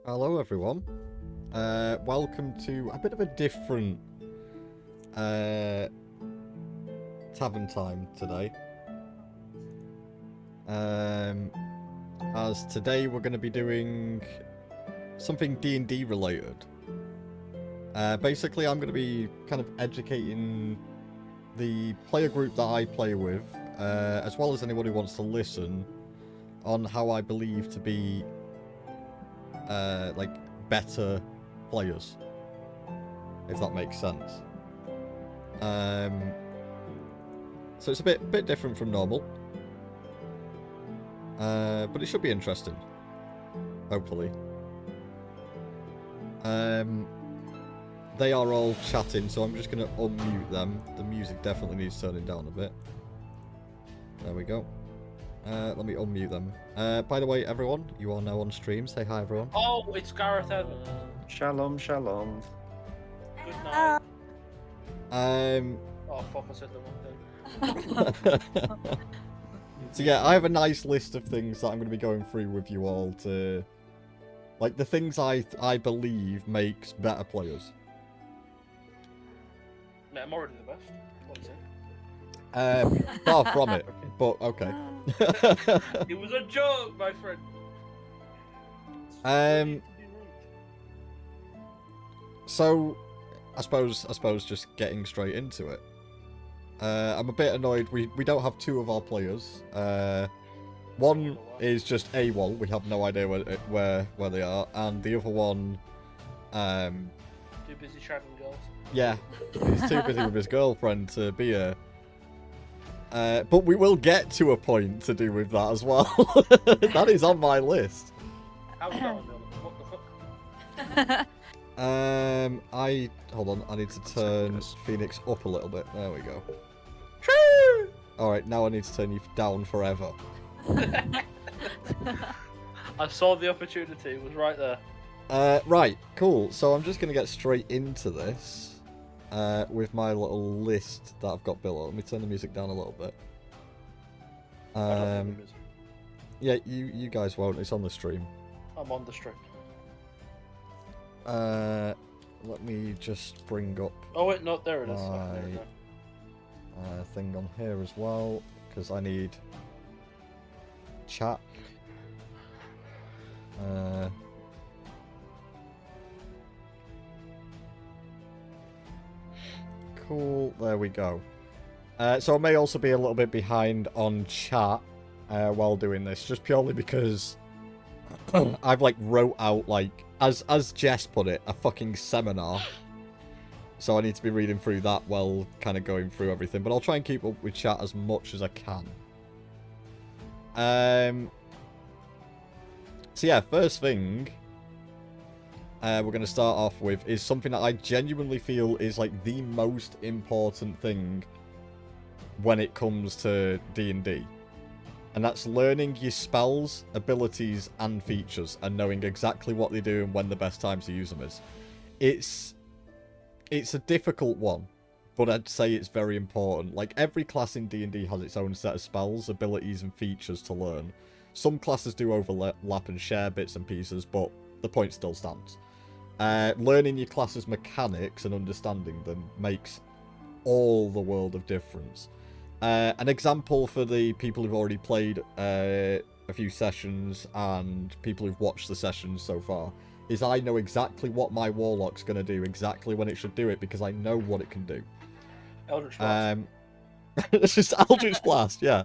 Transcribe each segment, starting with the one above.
Hello everyone. Welcome to a bit of a different tavern time today. As today we're going to be doing something D&D related. Basically I'm going to be kind of educating the player group that I play with, as well as anyone who wants to listen, on how I believe to be like better players, if that makes sense. So it's a bit different from normal, but it should be interesting, hopefully. They are all chatting, so I'm just going to unmute them. The music definitely needs turning down a bit. There we go. Let me unmute them. By the way, everyone, you are now on stream. Say hi, everyone. Oh, it's Gareth Evans. Shalom, shalom. Good night. Um. Oh, fuck, I said the wrong thing. So yeah, I have a nice list of things that I'm going to be going through with you all to, like, the things I believe makes better players. No, I'm already the best. What is it? Far from it, but okay. It was a joke, my friend. So, I suppose just getting straight into it. I'm a bit annoyed. We don't have two of our players. One is just AWOL. We have no idea where they are, and the other one, Too busy shagging girls. yeah, he's too busy with his girlfriend to be here. But we will get to a point to do with that as well. That is on my list. How's that on what the fuck? Hold on. I need to turn Phoenix up a little bit. There we go. All right, now I need to turn you down forever. I saw the opportunity. It was right there. Right, cool. So I'm just gonna get straight into this. With my little list that I've got below. Let me turn the music down a little bit. Yeah, you guys won't. It's on the stream. I'm on the stream. Let me just bring up Oh wait, no, there it is. thing on here as well, because I need chat. Cool, there we go. So I may also be a little bit behind on chat while doing this, just purely because I've like wrote out, like, as Jess put it, a fucking seminar. So I need to be reading through that while kind of going through everything. But I'll try and keep up with chat as much as I can. So yeah, first thing we're going to start off with is something that I genuinely feel is like the most important thing when it comes to D&D. And that's learning your spells, abilities, and features, and knowing exactly what they do and when the best time to use them is. It's a difficult one, but I'd say it's very important. Like, every class in D&D has its own set of spells, abilities, and features to learn. Some classes do overlap and share bits and pieces, but the point still stands. Learning your class's mechanics and understanding them makes all the world of difference. An example for the people who've already played a few sessions and people who've watched the sessions so far is I know exactly what my Warlock's going to do, exactly when it should do it, because I know what it can do. Eldritch Blast. It's just Eldritch Blast, yeah.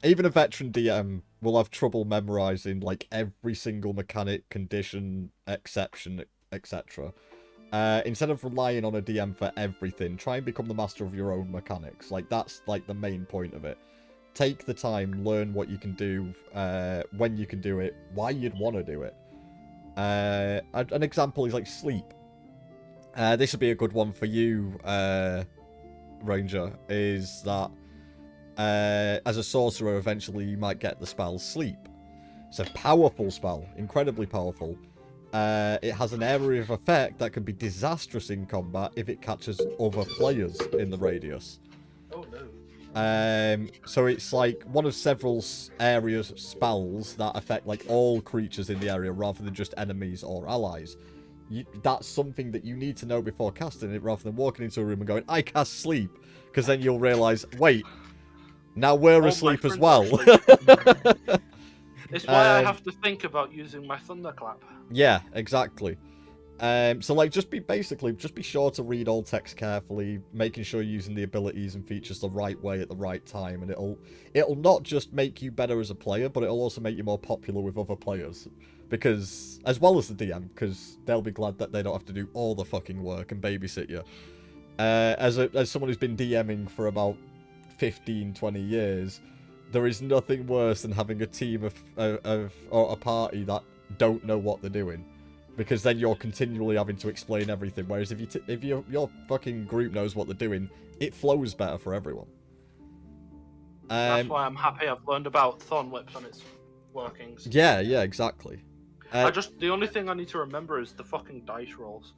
Even a veteran DM will have trouble memorizing like every single mechanic, condition, exception, etc. Instead of relying on a DM for everything, try and become the master of your own mechanics. Like, that's like the main point of it. Take the time, learn what you can do, when you can do it, why you'd want to do it. An example is like sleep. This would be a good one for you, Ranger, is that as a sorcerer, eventually you might get the spell Sleep. It's a powerful spell, incredibly powerful. It has an area of effect that can be disastrous in combat if it catches other players in the radius. Oh no. So it's like one of several areas spells that affect like all creatures in the area rather than just enemies or allies. That's something that you need to know before casting it rather than walking into a room and going, I cast sleep. Because then you'll realise, wait, now we're All asleep my as friends well. are asleep. It's why I Um, have to think about using my thunderclap. Yeah, exactly. So like just be sure to read all text carefully, making sure you're using the abilities and features the right way at the right time, and it'll not just make you better as a player, but it'll also make you more popular with other players. Because as well as the DM, because they'll be glad that they don't have to do all the fucking work and babysit you. As someone who's been DMing for about 15, 20 years, there is nothing worse than having a team of or a party that don't know what they're doing. Because then you're continually having to explain everything. Whereas if your fucking group knows what they're doing, it flows better for everyone. That's why I'm happy I've learned about Thorn Whips and its workings. Yeah, exactly. The only thing I need to remember is the fucking dice rolls.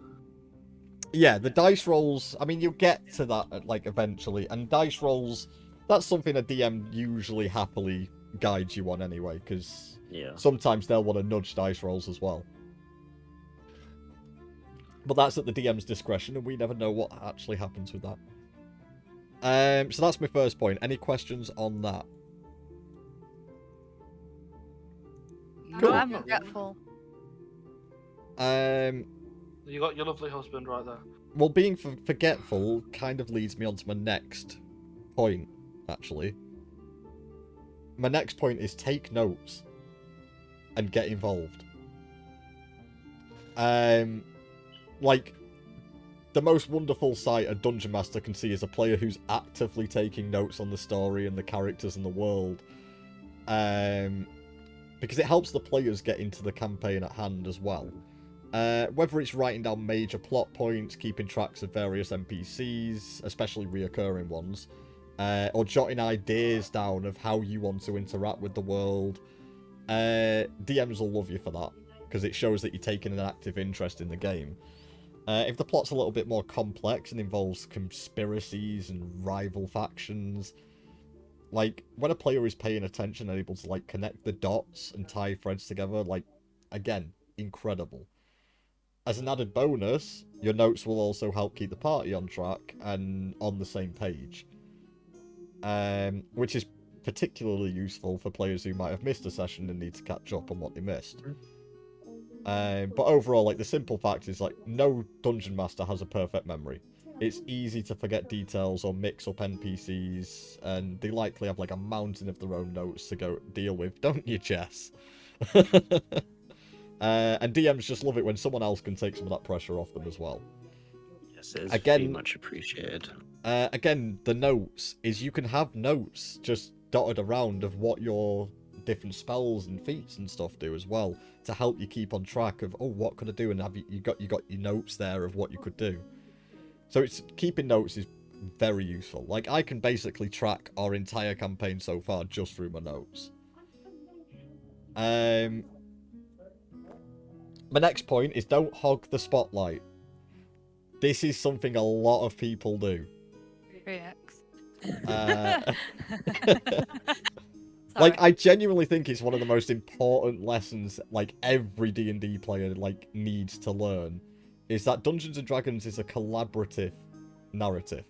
Yeah, the dice rolls, I mean, you'll get to that, like, eventually. And dice rolls, that's something a DM usually happily guides you on anyway, because sometimes they'll want to nudge dice rolls as well. But that's at the DM's discretion, and we never know what actually happens with that. So that's my first point. Any questions on that? Cool. I'm regretful. You got your lovely husband right there. Well, being forgetful kind of leads me on to my next point, actually. My next point is take notes and get involved. Like, the most wonderful sight a Dungeon Master can see is a player who's actively taking notes on the story and the characters and the world. Because it helps the players get into the campaign at hand as well. Whether it's writing down major plot points, keeping tracks of various NPCs, especially reoccurring ones, or jotting ideas down of how you want to interact with the world, DMs will love you for that, because it shows that you're taking an active interest in the game. If the plot's a little bit more complex and involves conspiracies and rival factions, like, when a player is paying attention and able to, like, connect the dots and tie threads together, like, again, incredible. As an added bonus, your notes will also help keep the party on track and on the same page. Which is particularly useful for players who might have missed a session and need to catch up on what they missed. But overall, like, the simple fact is, like, no Dungeon Master has a perfect memory. It's easy to forget details or mix up NPCs, and they likely have, like, a mountain of their own notes to go deal with, don't you, Jess? And DMs just love it when someone else can take some of that pressure off them as well. Yes, it is very much appreciated. Again, the notes is you can have notes just dotted around of what your different spells and feats and stuff do as well, to help you keep on track of, oh, what could I do, and have you got your notes there of what you could do. So it's keeping notes is very useful. Like, I can basically track our entire campaign so far just through my notes. My next point is don't hog the spotlight. This is something a lot of people do. Like, I genuinely think it's one of the most important lessons, like, every D&D player, like, needs to learn, is that Dungeons & Dragons is a collaborative narrative.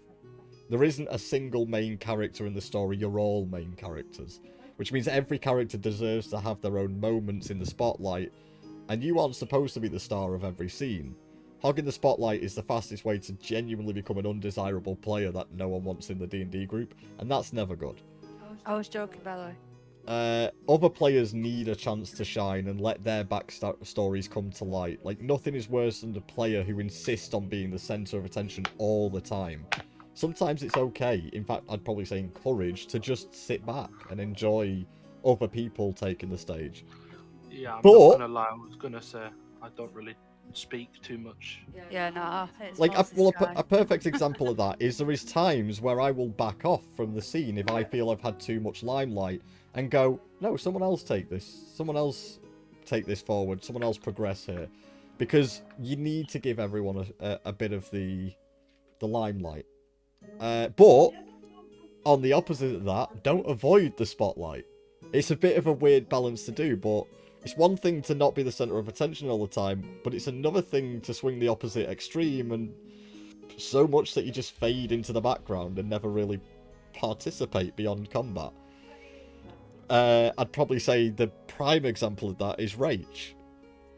There isn't a single main character in the story, you're all main characters. Which means every character deserves to have their own moments in the spotlight, and you aren't supposed to be the star of every scene. Hogging the spotlight is the fastest way to genuinely become an undesirable player that no one wants in the D&D group, and that's never good. I was joking, by the way. Other players need a chance to shine and let their backstories come to light. Like, nothing is worse than the player who insists on being the centre of attention all the time. Sometimes it's okay, in fact, I'd probably say encouraged, to just sit back and enjoy other people taking the stage. Yeah, I'm not gonna lie, I was gonna say, I don't really speak too much. Yeah, nah. Like, a perfect example of that is there is times where I will back off from the scene if I feel I've had too much limelight and go, no, someone else take this. Someone else take this forward. Someone else progress here. Because you need to give everyone a bit of the limelight. But on the opposite of that, don't avoid the spotlight. It's a bit of a weird balance to do, but it's one thing to not be the center of attention all the time, but it's another thing to swing the opposite extreme, and so much that you just fade into the background and never really participate beyond combat. I'd probably say the prime example of that is Rage.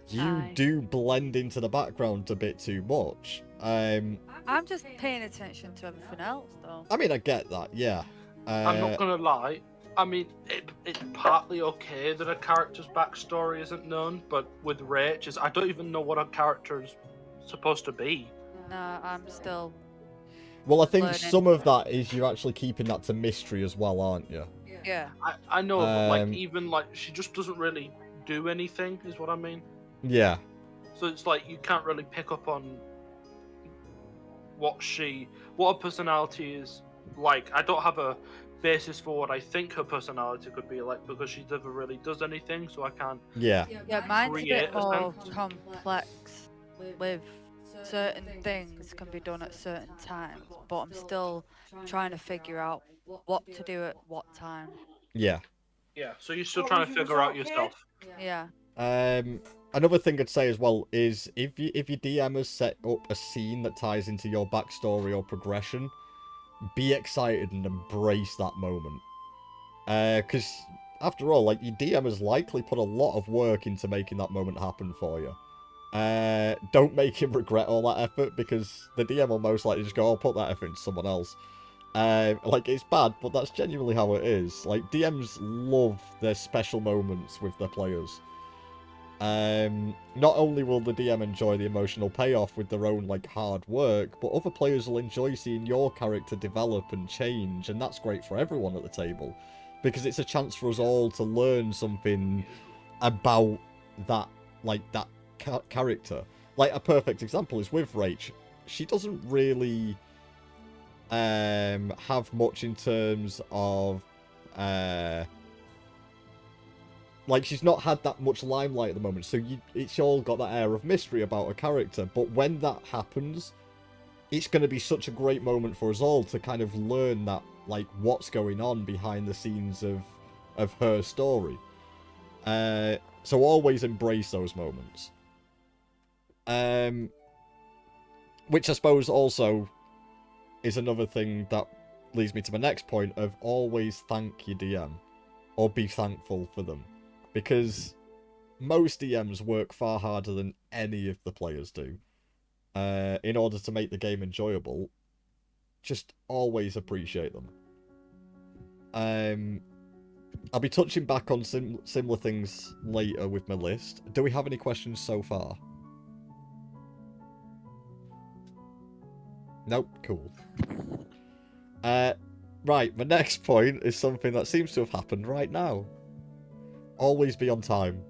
You do blend into the background a bit too much. I'm just paying attention to everything else, though. I mean, I get that, yeah. I'm not gonna lie. I mean, it's partly okay that a character's backstory isn't known, but with Rach, I don't even know what a character's supposed to be. No, I'm still. Well, I think learning. some of that is you're actually keeping that to mystery as well, aren't you? Yeah. I know, but like even like she just doesn't really do anything, is what I mean. Yeah. So it's like you can't really pick up on what her personality is like. I don't have a basis for what I think her personality could be like because she never really does anything, so I can't. Yeah. Yeah, mine's a create bit a more sense. complex. With certain things can be done at certain times, but I'm still trying to figure out what to do at what time. Yeah. Yeah, so you're still trying to figure out yourself. Yeah. Another thing I'd say as well is if your DM has set up a scene that ties into your backstory or progression, be excited and embrace that moment. Because after all, like, your DM has likely put a lot of work into making that moment happen for you. Don't make him regret all that effort, because the DM will most likely just go, I'll put that effort into someone else. Like, it's bad, but that's genuinely how it is. Like, DMs love their special moments with their players. Not only will the DM enjoy the emotional payoff with their own, like, hard work, but other players will enjoy seeing your character develop and change, and that's great for everyone at the table, because it's a chance for us all to learn something about that, like, that character. Like, a perfect example is with Rach. She doesn't really have much in terms of like, she's not had that much limelight at the moment, so it's all got that air of mystery about her character. But when that happens, it's going to be such a great moment for us all to kind of learn that, like, what's going on behind the scenes of her story. So always embrace those moments. Which I suppose also is another thing that leads me to my next point of always thank your DM, or be thankful for them. Because most DMs work far harder than any of the players do in order to make the game enjoyable. Just always appreciate them. I'll be touching back on similar things later with my list. Do we have any questions so far? Nope, cool. Right, my next point is something that seems to have happened right now. Always be on time.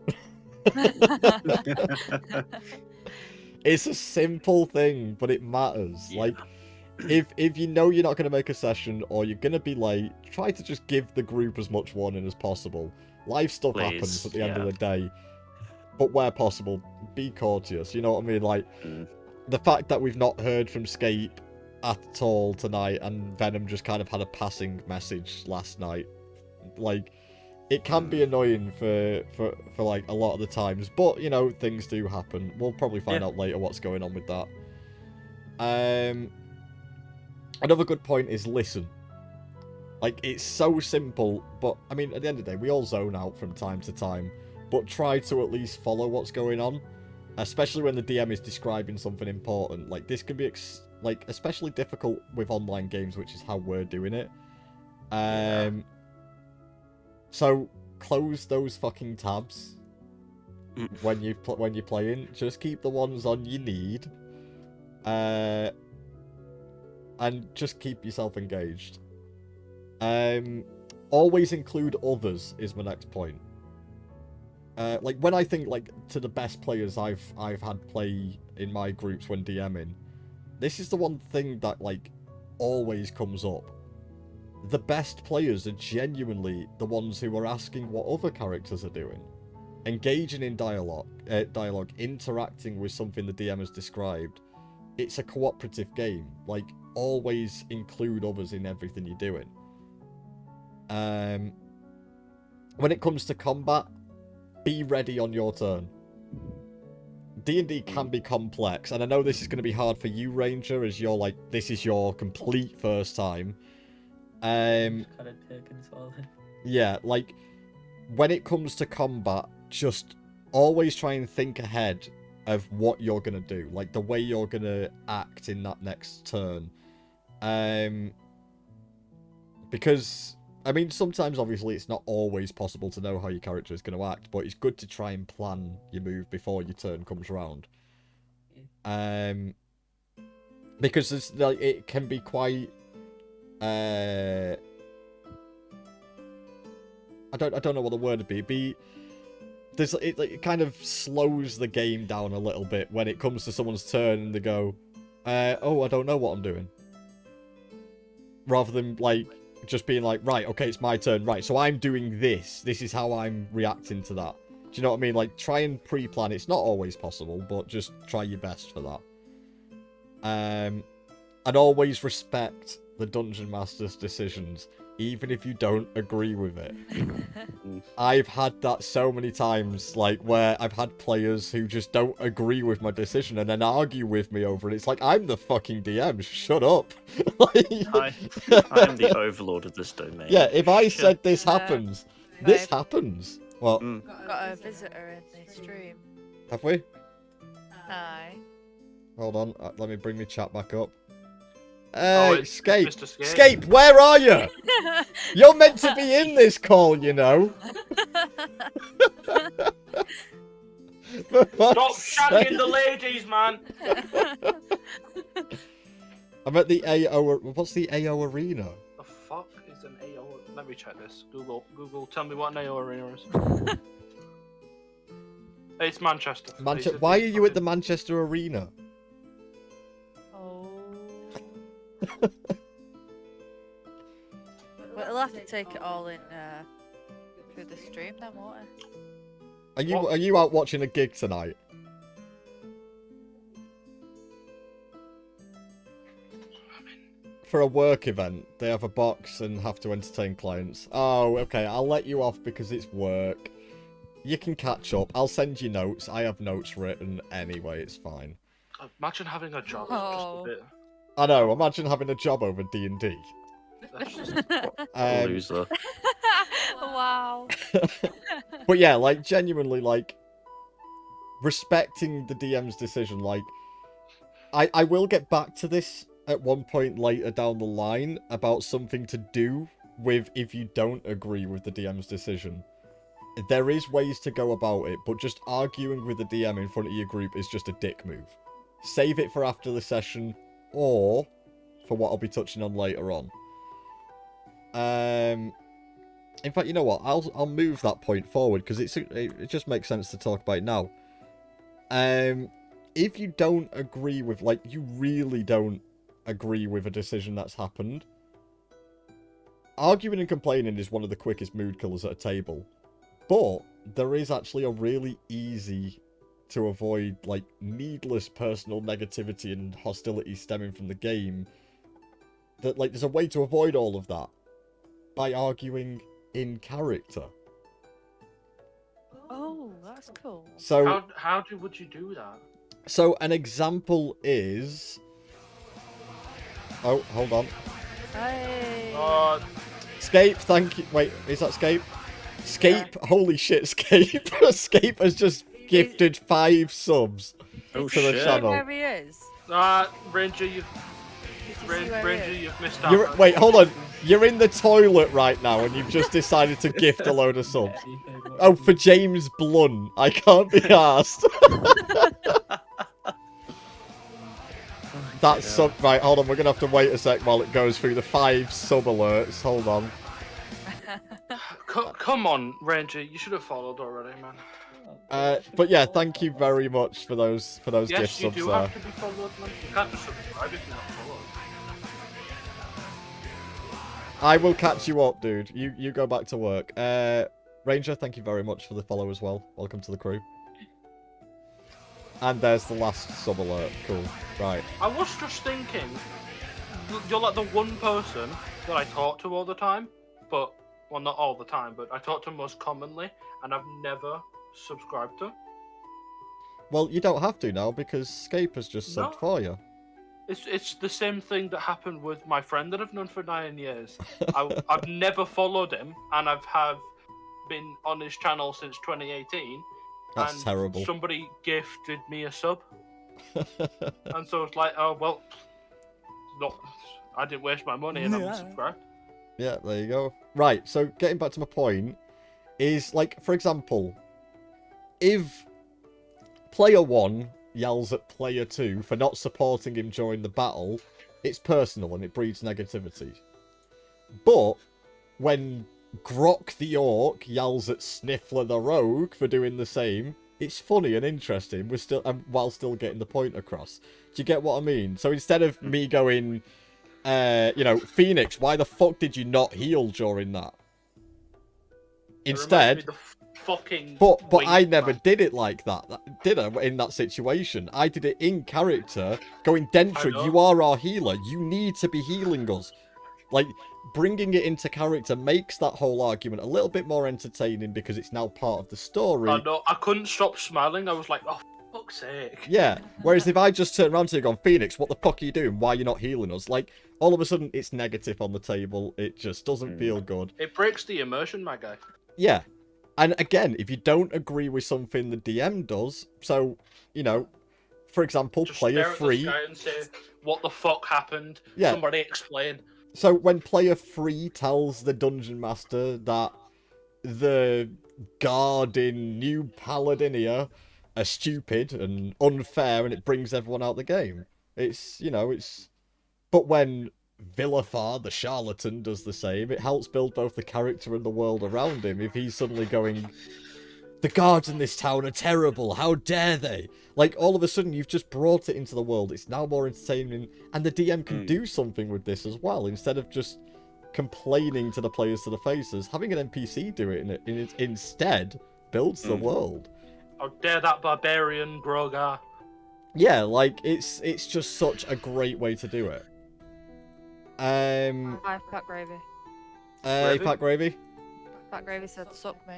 It's a simple thing, but it matters. Yeah. Like, if you know you're not going to make a session or you're going to be late, try to just give the group as much warning as possible. Life stuff happens at the end of the day. But where possible, be courteous. You know what I mean? Like, the fact that we've not heard from Scape at all tonight, and Venom just kind of had a passing message last night. Like, it can be annoying for like a lot of the times, but you know, things do happen. We'll probably find out later what's going on with that. Another good point is listen. Like, it's so simple, but I mean, at the end of the day, we all zone out from time to time, but try to at least follow what's going on, especially when the DM is describing something important. Like, this can be especially difficult with online games, which is how we're doing it. So close those fucking tabs when you're playing. Just keep the ones on you need, and just keep yourself engaged. Always include others is my next point. Like, when I think, like, to the best players I've had play in my groups when DMing, this is the one thing that, like, always comes up. The best players are genuinely the ones who are asking what other characters are doing, engaging in dialogue, interacting with something the DM has described. It's a cooperative game. Like, always include others in everything you're doing. When it comes to combat, be ready on your turn. D&D can be complex, and I know this is going to be hard for you, Ranger, as you're like, this is your complete first time. Yeah, like, when it comes to combat, just always try and think ahead of what you're going to do, like the way you're going to act in that next turn. Because, I mean, sometimes obviously it's not always possible to know how your character is going to act, but it's good to try and plan your move before your turn comes around. Because it's, like, it can be quite... I don't know what the word would be. It kind of slows the game down a little bit when it comes to someone's turn and they go, oh, I don't know what I'm doing. Rather than, like, just being like, right, okay, it's my turn, right, so I'm doing this. This is how I'm reacting to that. Do you know what I mean? Like, try and pre-plan. It's not always possible, but just try your best for that. And always respect the Dungeon Master's decisions, even if you don't agree with it. I've had that so many times, like, where I've had players who just don't agree with my decision and then argue with me over it. It's like, I'm the fucking DM, shut up. Like... I'm the overlord of this domain. Yeah, if I said this happens, this happens. Well, got a visitor in the stream. Have we? Aye. Hold on, let me bring my chat back up. Escape. Escape, where are you? You're meant to be in this call, you know. Stop shagging the ladies, man. I'm at the AO. What's the AO Arena? The fuck is an AO? Let me check this. Google, tell me what an AO Arena is. It's Manchester. Why are you at the Manchester Arena? We'll have to take it all in through the stream then, won't it? Are you out watching a gig tonight? For a work event, they have a box and have to entertain clients. Oh, okay, I'll let you off because it's work. You can catch up. I'll send you notes. I have notes written anyway, it's fine. Imagine having a job. Just a bit. I know, imagine having a job over D&D. Loser. Wow. But yeah, like, genuinely, like, respecting the DM's decision, like, I will get back to this at one point later down the line about something to do with if you don't agree with the DM's decision. There is ways to go about it, but just arguing with the DM in front of your group is just a dick move. Save it for after the session, or for what I'll be touching on later on. In fact, you know what? I'll move that point forward because it just makes sense to talk about it now. If you don't agree with, like, you really don't agree with a decision that's happened, arguing and complaining is one of the quickest mood killers at a table. But there is actually a really easy to avoid, like, needless personal negativity and hostility stemming from the game. That, like, there's a way to avoid all of that by arguing in character. Oh, that's cool. So would you do that? So an example is... Oh, hold on. Hey. Scape, thank you. Wait, is that Scape? Scape, yeah. Holy shit, Scape. Scape has just gifted 5 subs to the channel. Where he is? Ranger, you've missed out. Wait, hold on. You're in the toilet right now and you've just decided to gift a load of subs. Oh, for James Blunt. I can't be arsed. That's sub. Right, hold on. We're going to have to wait a sec while it goes through the 5 sub alerts. Hold on. Come on, Ranger. You should have followed already, man. But yeah, thank you very much for those gift subs there. Yes, you do have to be followed, man. You can't just subscribe if you're not followed. I will catch you up, dude. You go back to work. Ranger, thank you very much for the follow as well. Welcome to the crew. And there's the last sub alert. Cool. Right. I was just thinking, you're like the one person that I talk to all the time, but Well, not all the time, but I talk to him most commonly, and I've never subscribed to him. Well, you don't have to now because Scape has just subbed No. for you. It's the same thing that happened with my friend that I've known for 9 years. I've never followed him, and have been on his channel since 2018. That's and terrible. Somebody gifted me a sub, and so it's like, oh well, I didn't waste my money, and I'm subscribed. Yeah, there you go. Right, so getting back to my point is, like, for example, if player 1 yells at player 2 for not supporting him during the battle, it's personal and it breeds negativity. But when Grok the Orc yells at Sniffler the Rogue for doing the same, it's funny and interesting. We're still while still getting the point across. Do you get what I mean? So instead of me going, Phoenix, why the fuck did you not heal during that? Instead, but I never did it like that, did I? In that situation, I did it in character, going, Dentra, you are our healer. You need to be healing us. Like, bringing it into character makes that whole argument a little bit more entertaining because it's now part of the story. I know. I couldn't stop smiling. I was like, oh, for fuck's sake. Yeah. Whereas if I just turn around to you and go, Phoenix, what the fuck are you doing? Why are you not healing us? Like, all of a sudden, it's negative on the table. It just doesn't feel good. It breaks the immersion, my guy. Yeah. And again, if you don't agree with something the DM does, so, for example, just player stare at 3... the sky and say, what the fuck happened? Yeah. Somebody explain. So when player 3 tells the dungeon master that the guard in New Paladinia are stupid and unfair and it brings everyone out the game, it's. But when Villafar, the charlatan, does the same, it helps build both the character and the world around him. If he's suddenly going, the guards in this town are terrible, how dare they? Like, all of a sudden, you've just brought it into the world. It's now more entertaining, and the DM can do something with this as well. Instead of just complaining to the players to the faces, having an NPC do it, instead builds the world. How dare that barbarian Grogar? Yeah, like, it's just such a great way to do it. Hi, Fat Gravy. Fat Gravy? Fat Gravy said, suck me.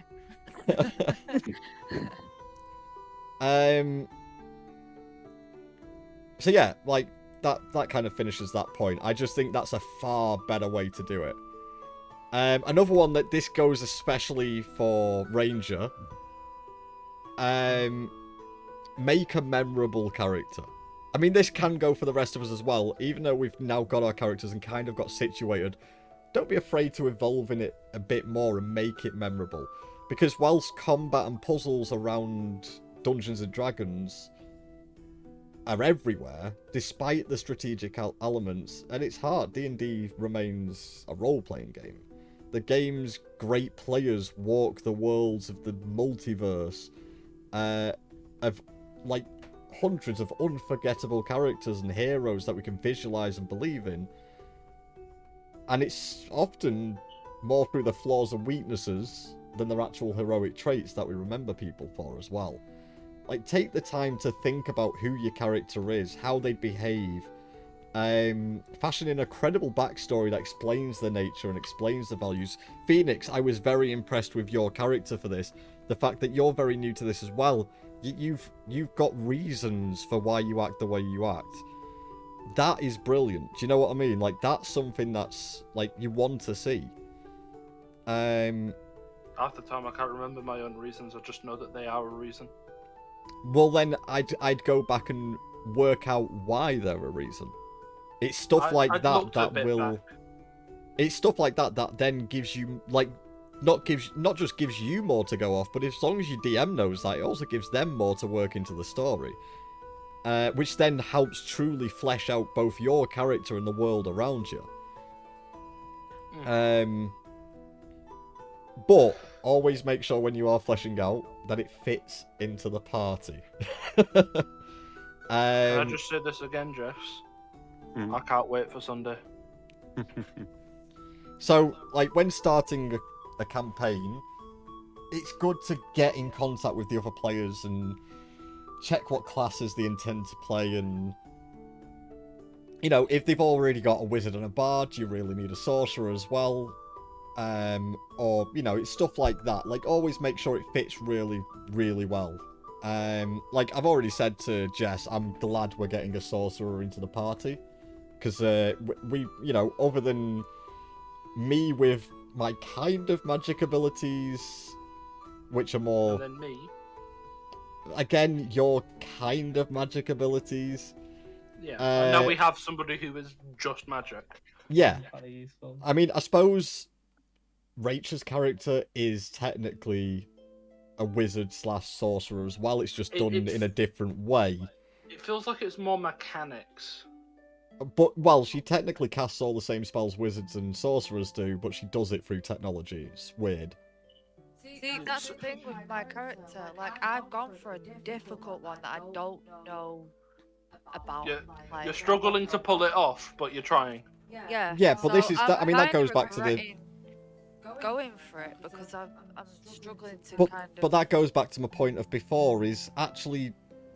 So yeah, like, that kind of finishes that point. I just think that's a far better way to do it. Another one that this goes especially for Ranger. Make a memorable character. I mean, this can go for the rest of us as well, even though we've now got our characters and kind of got situated. Don't be afraid to evolve in it a bit more and make it memorable. Because whilst combat and puzzles around Dungeons and Dragons are everywhere, despite the strategic elements, and it's hard, D&D remains a role-playing game. The game's great players walk the worlds of the multiverse, of, like, hundreds of unforgettable characters and heroes that we can visualize and believe in. And it's often more through the flaws and weaknesses than their actual heroic traits that we remember people for as well. Like, take the time to think about who your character is, how they behave, fashioning a credible backstory that explains their nature and explains the values. Phoenix, I was very impressed with your character for this. The fact that you're very new to this as well. You've got reasons for why you act the way you act. That is brilliant. Do you know what I mean? Like, that's something that's, like, you want to see. Half the time I can't remember my own reasons, I just know that they are a reason. Well, then I'd go back and work out why they're a reason. It's stuff like that that will... Back. It's stuff like that that then gives you, like, not just gives you more to go off, but as long as your DM knows that, it also gives them more to work into the story. Which then helps truly flesh out both your character and the world around you. But always make sure when you are fleshing out that it fits into the party. Can I just say this again, Jess? I can't wait for Sunday. So, like, when starting a campaign, it's good to get in contact with the other players and check what classes they intend to play, and, you know, if they've already got a wizard and a bard, you really need a sorcerer as well. or, you know, it's stuff like that. Like, always make sure it fits really, really well. Like, I've already said to Jess, I'm glad we're getting a sorcerer into the party. Because, we, you know, other than me with my kind of magic abilities, which are more... And then me. Again, your kind of magic abilities. Yeah. And now we have somebody who is just magic. Yeah. Kinda useful. I mean, I suppose Rachel's character is technically a wizard / sorcerer as well. It's just done in a different way. It feels like it's more mechanics. But, well, she technically casts all the same spells wizards and sorcerers do, but she does it through technology. It's weird. See, that's the thing with my character. Like, I've gone for a difficult one that I don't know about. You're, you're struggling to pull it off, but you're trying. Yeah. Yeah, but this is... I'm I mean, that kinda goes back to the... regretting going for it because I'm struggling to But, kind of... but that goes back to my point of before, is actually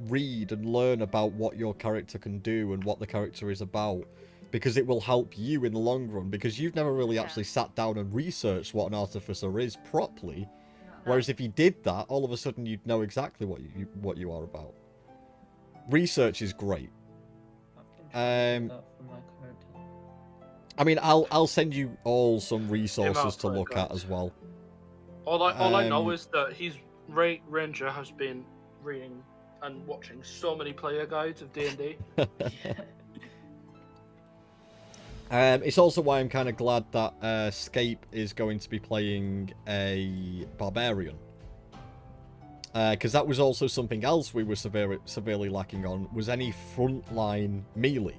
read and learn about what your character can do and what the character is about. Because it will help you in the long run, because you've never really actually sat down and researched what an artificer is properly. Whereas if you did that, all of a sudden you'd know exactly what you are about. Research is great. I mean, I'll send you all some resources to look at as well. All I know is that Ranger has been reading and watching so many player guides of D&D. It's also why I'm kind of glad that Scape is going to be playing a barbarian. Because that was also something else we were severely lacking on, was any frontline melee.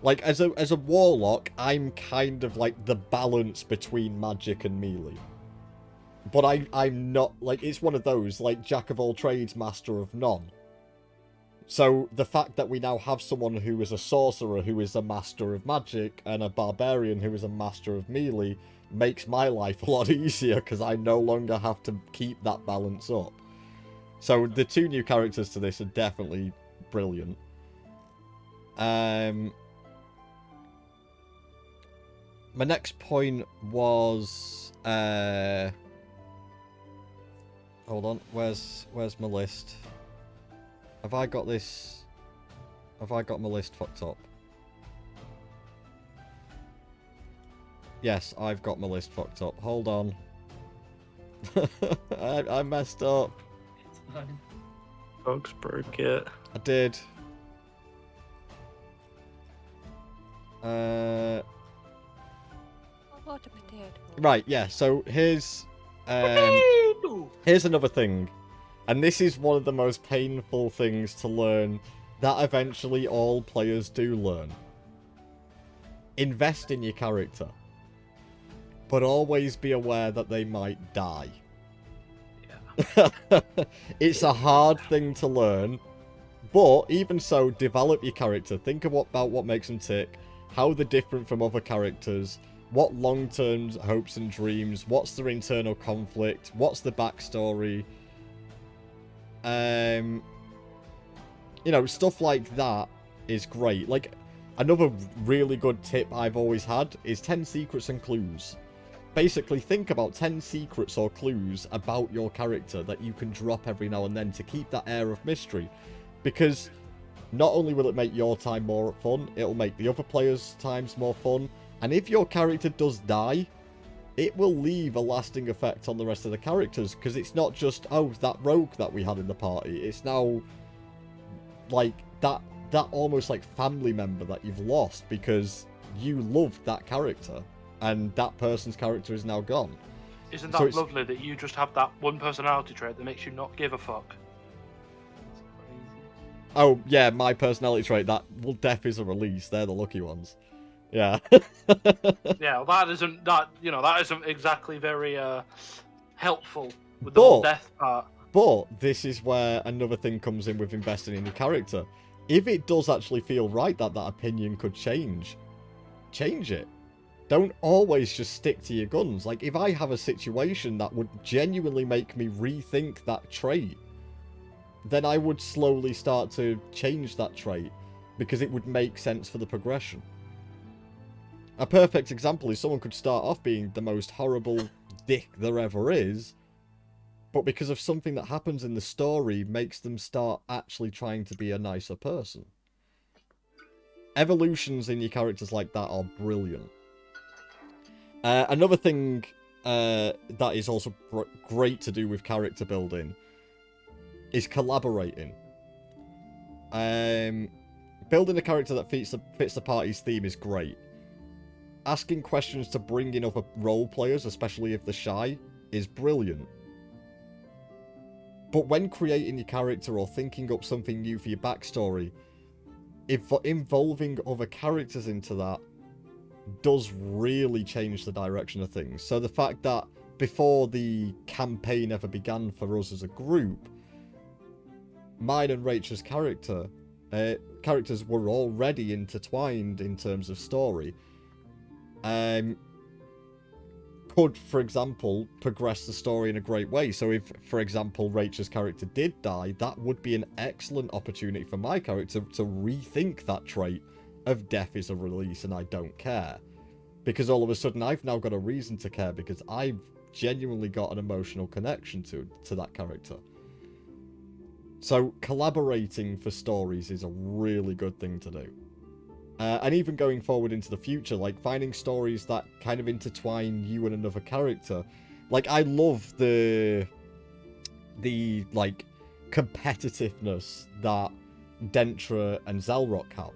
Like, as a warlock, I'm kind of like the balance between magic and melee. But I'm not, like, it's one of those, like, jack of all trades, master of none. So, the fact that we now have someone who is a sorcerer who is a master of magic, and a barbarian who is a master of melee, makes my life a lot easier, because I no longer have to keep that balance up. So, the two new characters to this are definitely brilliant. My next point was... hold on, where's my list? Have I got this... Have I got my list fucked up? Yes, I've got my list fucked up. Hold on. I messed up. It's fine. Bugs broke it. I did. What a potato. Right, yeah, so here's another thing. And this is one of the most painful things to learn that eventually all players do learn. Invest in your character. But always be aware that they might die. Yeah. It's a hard thing to learn. But even so, develop your character. Think about what makes them tick. How they're different from other characters. What long-term hopes and dreams. What's their internal conflict. What's the backstory. You know, stuff like that is great. Like, another really good tip I've always had is 10 secrets and clues. Basically, think about 10 secrets or clues about your character that you can drop every now and then to keep that air of mystery. Because not only will it make your time more fun, it'll make the other players' times more fun. And if your character does die, it will leave a lasting effect on the rest of the characters. Because it's not just, oh, that rogue that we had in the party. It's now, like, that almost, like, family member that you've lost because you loved that character. And that person's character is now gone. Isn't that lovely that you just have that one personality trait that makes you not give a fuck? It's crazy. Oh, yeah, my personality trait, that, well, death is a release. They're the lucky ones. Yeah. Yeah, that isn't exactly very helpful with the whole death part. But this is where another thing comes in with investing in your character. If it does actually feel right that opinion could change it. Don't always just stick to your guns. Like, if I have a situation that would genuinely make me rethink that trait, then I would slowly start to change that trait because it would make sense for the progression. A perfect example is someone could start off being the most horrible dick there ever is, but because of something that happens in the story makes them start actually trying to be a nicer person. Evolutions in your characters like that are brilliant. Another thing that is also great to do with character building is collaborating. Building a character that fits the party's theme is great. Asking questions to bring in other role players, especially if they're shy, is brilliant. But when creating your character or thinking up something new for your backstory, involving other characters into that does really change the direction of things. So the fact that before the campaign ever began for us as a group, mine and Rachel's characters were already intertwined in terms of story. Could, for example, progress the story in a great way. So if, for example, Rachel's character did die, that would be an excellent opportunity for my character to rethink that trait of death is a release and I don't care. Because all of a sudden I've now got a reason to care because I've genuinely got an emotional connection to that character. So collaborating for stories is a really good thing to do. And even going forward into the future, like finding stories that kind of intertwine you and another character. Like I love the like competitiveness that Dentra and Zelrock have.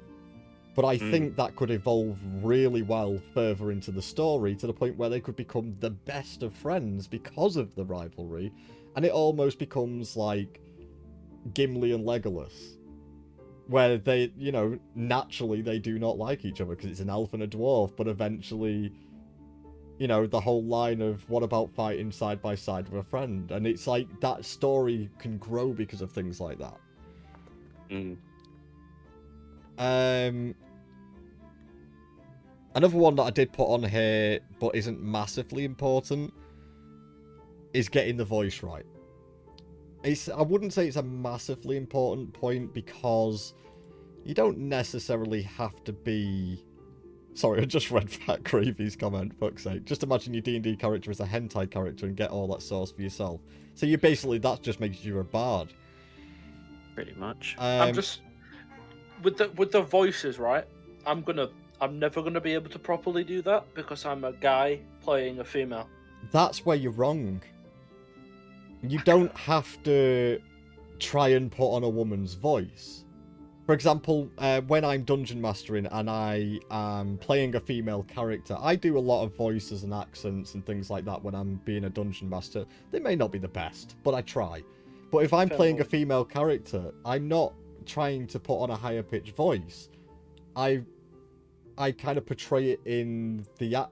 But I think that could evolve really well further into the story to the point where they could become the best of friends because of the rivalry. And it almost becomes like Gimli and Legolas. Where they, you know, naturally they do not like each other because it's an elf and a dwarf, but eventually, you know, the whole line of what about fighting side by side with a friend? And it's like that story can grow because of things like that. Another one that I did put on here, but isn't massively important, is getting the voice right. I wouldn't say it's a massively important point because you don't necessarily have to be... Sorry, I just read Fat Gravy's comment, fuck's sake. Just imagine your D&D character is a hentai character and get all that source for yourself. So you basically, that just makes you a bard. Pretty much. I'm just... With the voices, right? I'm never gonna be able to properly do that because I'm a guy playing a female. That's where you're wrong. You don't have to try and put on a woman's voice. For example, when I'm dungeon mastering and I am playing a female character, I do a lot of voices and accents and things like that when I'm being a dungeon master. They may not be the best, but I try. But if I'm playing a female character, I'm not trying to put on a higher pitched voice. I kind of portray it in the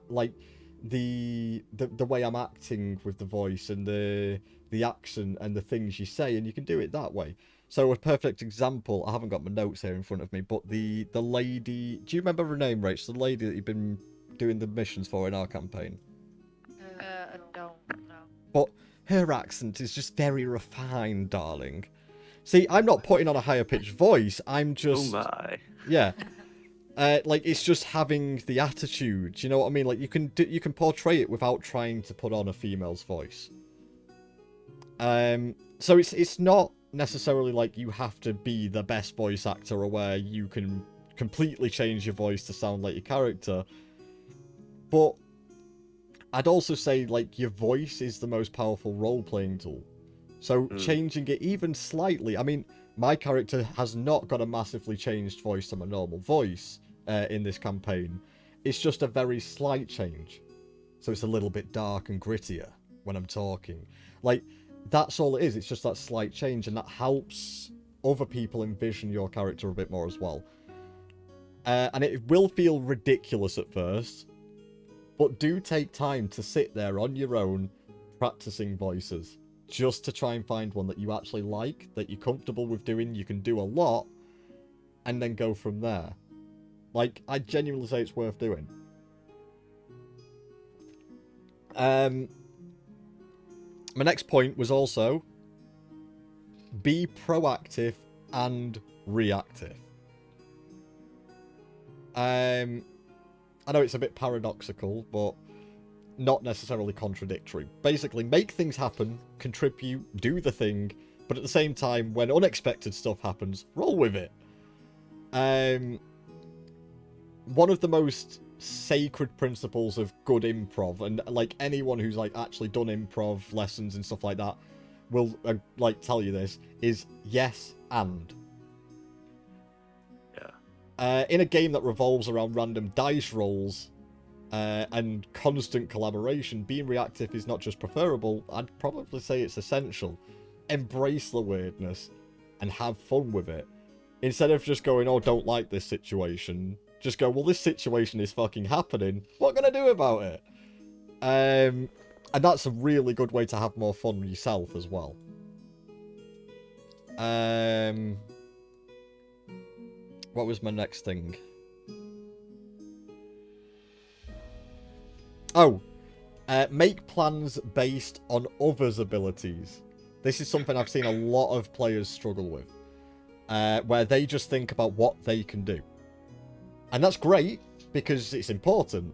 way I'm acting with the voice and the accent and the things you say, and you can do it that way. So a perfect example, I haven't got my notes here in front of me, but the lady, do you remember her name, Rach? The lady that you've been doing the missions for in our campaign? I don't know. But her accent is just very refined, darling. See, I'm not putting on a higher pitched voice, I'm just... Oh my. Yeah. Like, it's just having the attitude, you know what I mean? Like, you can portray it without trying to put on a female's voice. So it's not necessarily like you have to be the best voice actor or where you can completely change your voice to sound like your character. But I'd also say, like, your voice is the most powerful role-playing tool. So changing it even slightly, I mean, my character has not got a massively changed voice to my normal voice in this campaign. It's just a very slight change. So it's a little bit dark and grittier when I'm talking. Like, that's all it is. It's just that slight change, and that helps other people envision your character a bit more as well. And it will feel ridiculous at first, but do take time to sit there on your own practicing voices, just to try and find one that you actually like, that you're comfortable with doing, you can do a lot, and then go from there. Like, I genuinely say it's worth doing. My next point was also be proactive and reactive. I know it's a bit paradoxical, but not necessarily contradictory. Basically, make things happen, contribute, do the thing, but at the same time, when unexpected stuff happens, roll with it. One of the most sacred principles of good improv, and like anyone who's like actually done improv lessons and stuff like that will like tell you this, is yes and. Yeah. In a game that revolves around random dice rolls and constant collaboration, being reactive is not just preferable, I'd probably say it's essential. Embrace the weirdness and have fun with it. Instead of just going, oh, don't like this situation, just go, well, this situation is fucking happening. What can I do about it? And that's a really good way to have more fun with yourself as well. What was my next thing? Oh, make plans based on others' abilities. This is something I've seen a lot of players struggle with, where they just think about what they can do. And that's great, because it's important.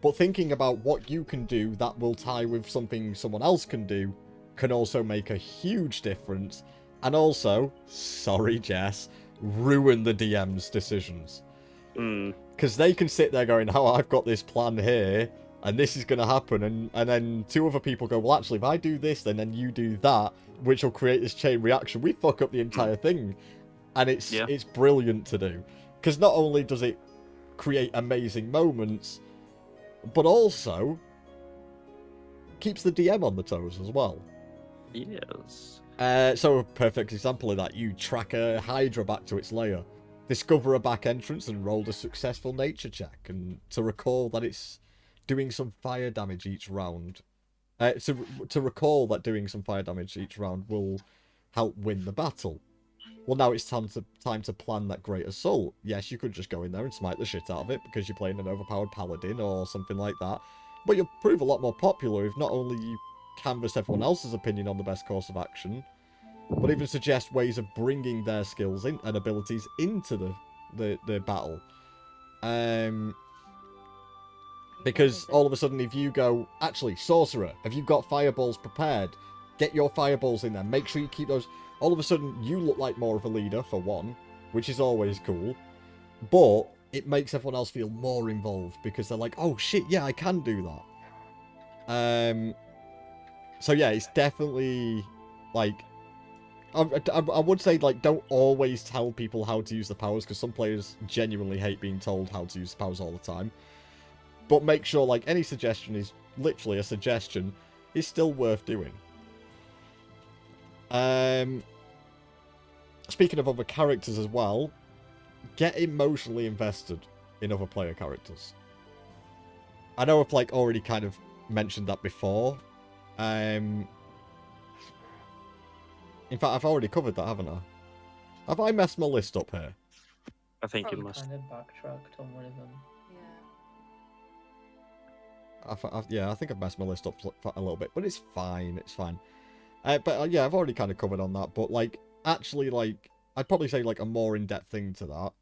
But thinking about what you can do that will tie with something someone else can do can also make a huge difference. And also, sorry Jess, ruin the DM's decisions. Because they can sit there going, oh, I've got this plan here, and this is going to happen. And then two other people go, well, actually, if I do this, then you do that, which will create this chain reaction. We fuck up the entire thing. And it's brilliant to do. Because not only does it create amazing moments, but also keeps the DM on the toes as well. Yes. So a perfect example of that, you track a Hydra back to its lair, discover a back entrance and roll a successful nature check, and to recall that it's doing some fire damage each round. To recall that doing some fire damage each round will help win the battle. Well, now it's time to plan that great assault. Yes, you could just go in there and smite the shit out of it because you're playing an overpowered paladin or something like that. But you'll prove a lot more popular if not only you canvass everyone else's opinion on the best course of action, but even suggest ways of bringing their skills and abilities into the battle. Because all of a sudden, if you go, actually, sorcerer, have you got fireballs prepared? Get your fireballs in there. Make sure you keep those. All of a sudden, you look like more of a leader, for one, which is always cool. But it makes everyone else feel more involved because they're like, oh shit, yeah, I can do that. So yeah, it's definitely, like, I would say, like, don't always tell people how to use the powers, because some players genuinely hate being told how to use the powers all the time. But make sure, like, any suggestion is literally a suggestion, is still worth doing. Speaking of other characters as well, get emotionally invested in other player characters. I know I've, like, already kind of mentioned that before. In fact, I've already covered that, haven't I? Have I messed my list up here? I think you You must. kind of backtracked on one of them. Yeah. I think I've messed my list up a little bit, but it's fine, it's fine. But yeah, I've already kind of covered on that, but, like, actually, like, I'd probably say, like, a more in-depth thing to that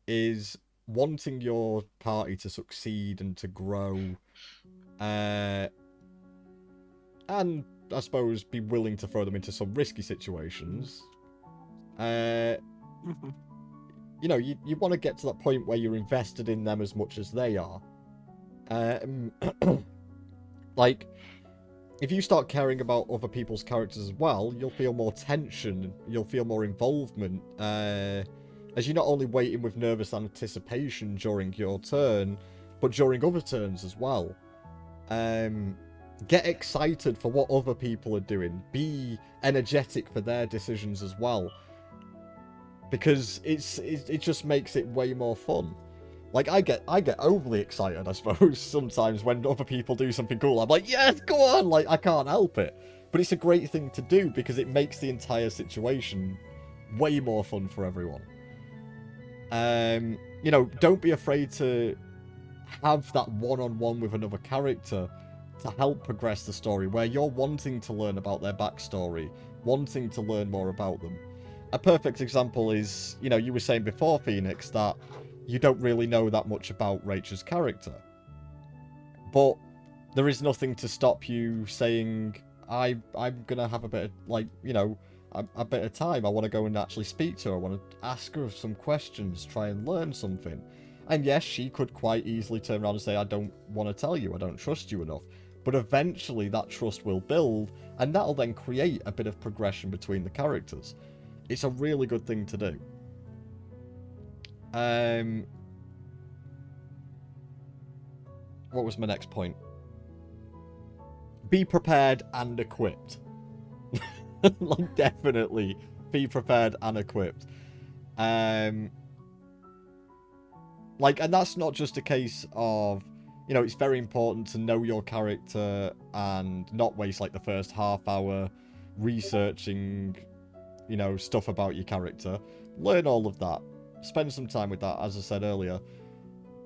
is wanting your party to succeed and to grow, and I suppose be willing to throw them into some risky situations. You know, you want to get to that point where you're invested in them as much as they are. Like, if you start caring about other people's characters as well, you'll feel more tension, you'll feel more involvement, as you're not only waiting with nervous anticipation during your turn, but during other turns as well. Get excited for what other people are doing. Be energetic for their decisions as well. Because it just makes it way more fun. Like, I get overly excited, I suppose, sometimes when other people do something cool. I'm like, yes, go on! Like, I can't help it. But it's a great thing to do because it makes the entire situation way more fun for everyone. You know, don't be afraid to have that one-on-one with another character to help progress the story, where you're wanting to learn about their backstory, wanting to learn more about them. A perfect example is, you know, you were saying before, Phoenix, that you don't really know that much about Rachel's character. But there is nothing to stop you saying, I'm gonna have a bit of, like, you know, a bit of time. I want to go and actually speak to her. I want to ask her some questions, try and learn something. And yes, she could quite easily turn around and say, I don't want to tell you, I don't trust you enough. But eventually that trust will build, and that'll then create a bit of progression between the characters. It's a really good thing to do. What was my next point? Be prepared and equipped. Like, definitely be prepared and equipped. Like, and that's not just a case of, you know, it's very important to know your character and not waste, like, the first half hour researching, you know, stuff about your character. Learn all of that. Spend some time with that, as I said earlier.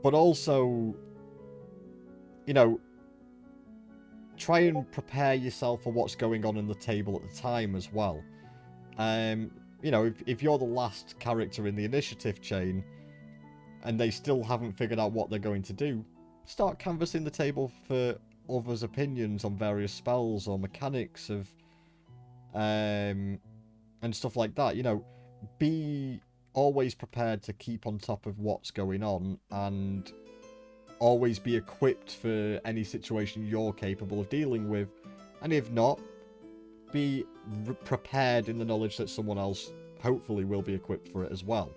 But also, you know, try and prepare yourself for what's going on in the table at the time as well. You know, if you're the last character in the initiative chain and they still haven't figured out what they're going to do, start canvassing the table for others' opinions on various spells or mechanics of and stuff like that. You know, be always prepared to keep on top of what's going on and always be equipped for any situation you're capable of dealing with. And if not, be prepared in the knowledge that someone else hopefully will be equipped for it as well.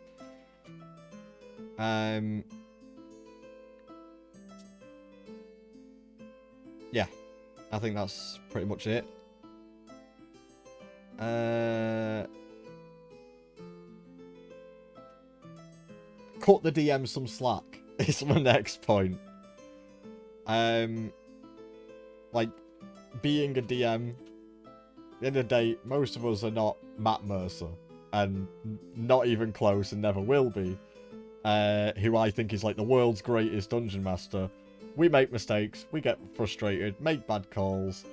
Yeah, I think that's pretty much it. Cut the DM some slack is my next point. Like, being a DM, at the end of the day, most of us are not Matt Mercer, and not even close and never will be, who I think is like the world's greatest dungeon master. We make mistakes, we get frustrated, make bad calls,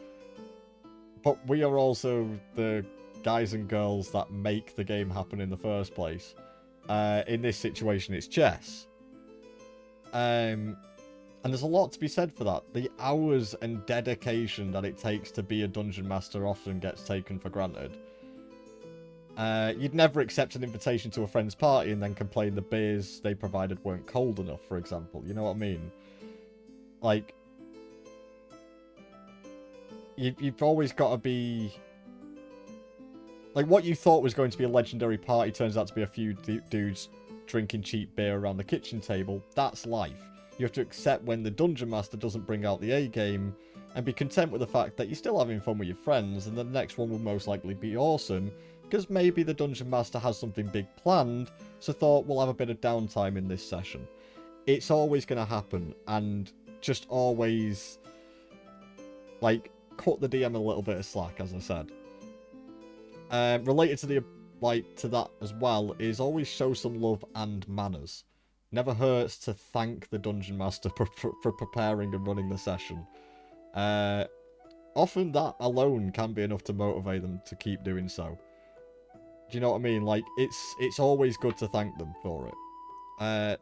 but we are also the guys and girls that make the game happen in the first place. In this situation, it's chess. And there's a lot to be said for that. The hours and dedication that it takes to be a dungeon master often gets taken for granted. You'd never accept an invitation to a friend's party and then complain the beers they provided weren't cold enough, for example. You know what I mean? Like, you've always got to be... Like, what you thought was going to be a legendary party turns out to be a few dudes drinking cheap beer around the kitchen table. That's life. You have to accept when the dungeon master doesn't bring out the A-game, and be content with the fact that you're still having fun with your friends, and the next one will most likely be awesome, because maybe the dungeon master has something big planned, so thought we'll have a bit of downtime in this session. It's always going to happen, and just always, like, cut the DM a little bit of slack, as I said. Related to the to that as well is always show some love and manners. Never hurts to thank the dungeon master for preparing and running the session. Often that alone can be enough to motivate them to keep doing so. Do you know what I mean? Like, it's always good to thank them for it.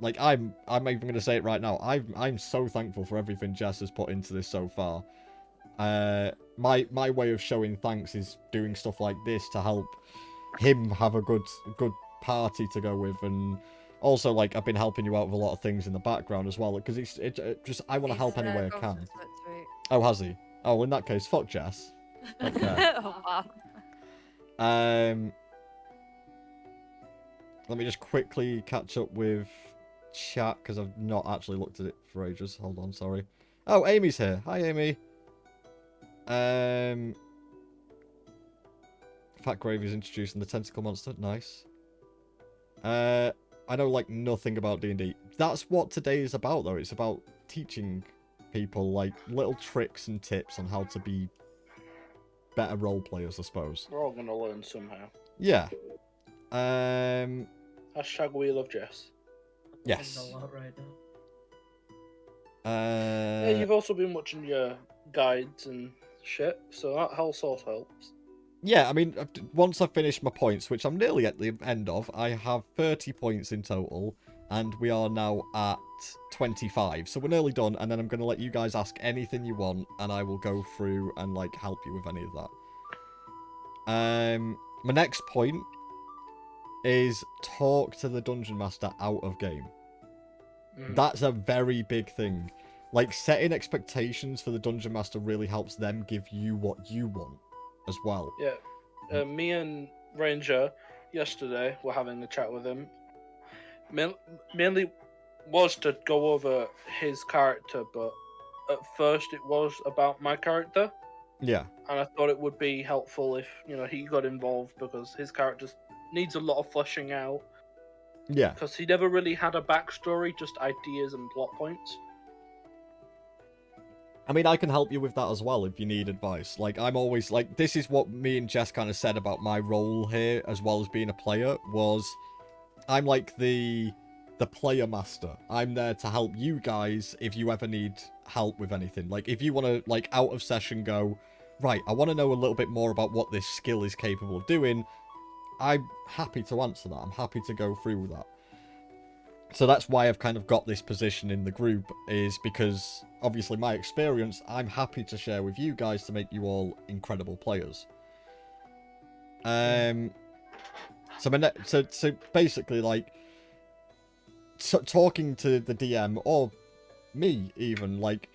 Like, I'm even going to say it right now. I'm so thankful for everything Jess has put into this so far. My way of showing thanks is doing stuff like this to help him have a good party to go with, and also, like, I've been helping you out with a lot of things in the background as well, because it just I want to help any way I can. Oh, has he? Oh, in that case, fuck Jess. Okay. Oh, wow. Let me just quickly catch up with chat, because I've not actually looked at it for ages. Hold on, sorry. Oh, Amy's here. Hi, Amy. Fat Gravy's introducing the tentacle monster. Nice. I know, like, nothing about D&D. That's what today is about, though. It's about teaching people, like, little tricks and tips on how to be better role players, I suppose. We're all gonna learn somehow. Yeah. Hashtag Wheel of Jess. Yes. A lot right now. Yeah, you've also been watching your guides and shit, so that also helps. Yeah, I mean, once I've finished my points, which I'm nearly at the end of, I have 30 points in total, and we are now at 25. So we're nearly done, and then I'm going to let you guys ask anything you want, and I will go through and, like, help you with any of that. My next point is talk to the Dungeon Master out of game. That's a very big thing. Like, setting expectations for the Dungeon Master really helps them give you what you want as well. Yeah. Me and Ranger yesterday were having a chat with him. Mainly was to go over his character, but at first it was about my character. Yeah. And I thought it would be helpful if, he got involved, because his character needs a lot of fleshing out. Yeah. Because he never really had a backstory, just ideas and plot points. I mean, I can help you with that as well if you need advice. Like, I'm always, like, this is what me and Jess kind of said about my role here, as well as being a player, was I'm like the player master. I'm there to help you guys if you ever need help with anything. Like, if you want to, like, out of session go, right, I want to know a little bit more about what this skill is capable of doing, I'm happy to answer that. I'm happy to go through that. So that's why I've kind of got this position in the group, is because, obviously, my experience, I'm happy to share with you guys to make you all incredible players. So basically, like, talking to the DM, or me even, like,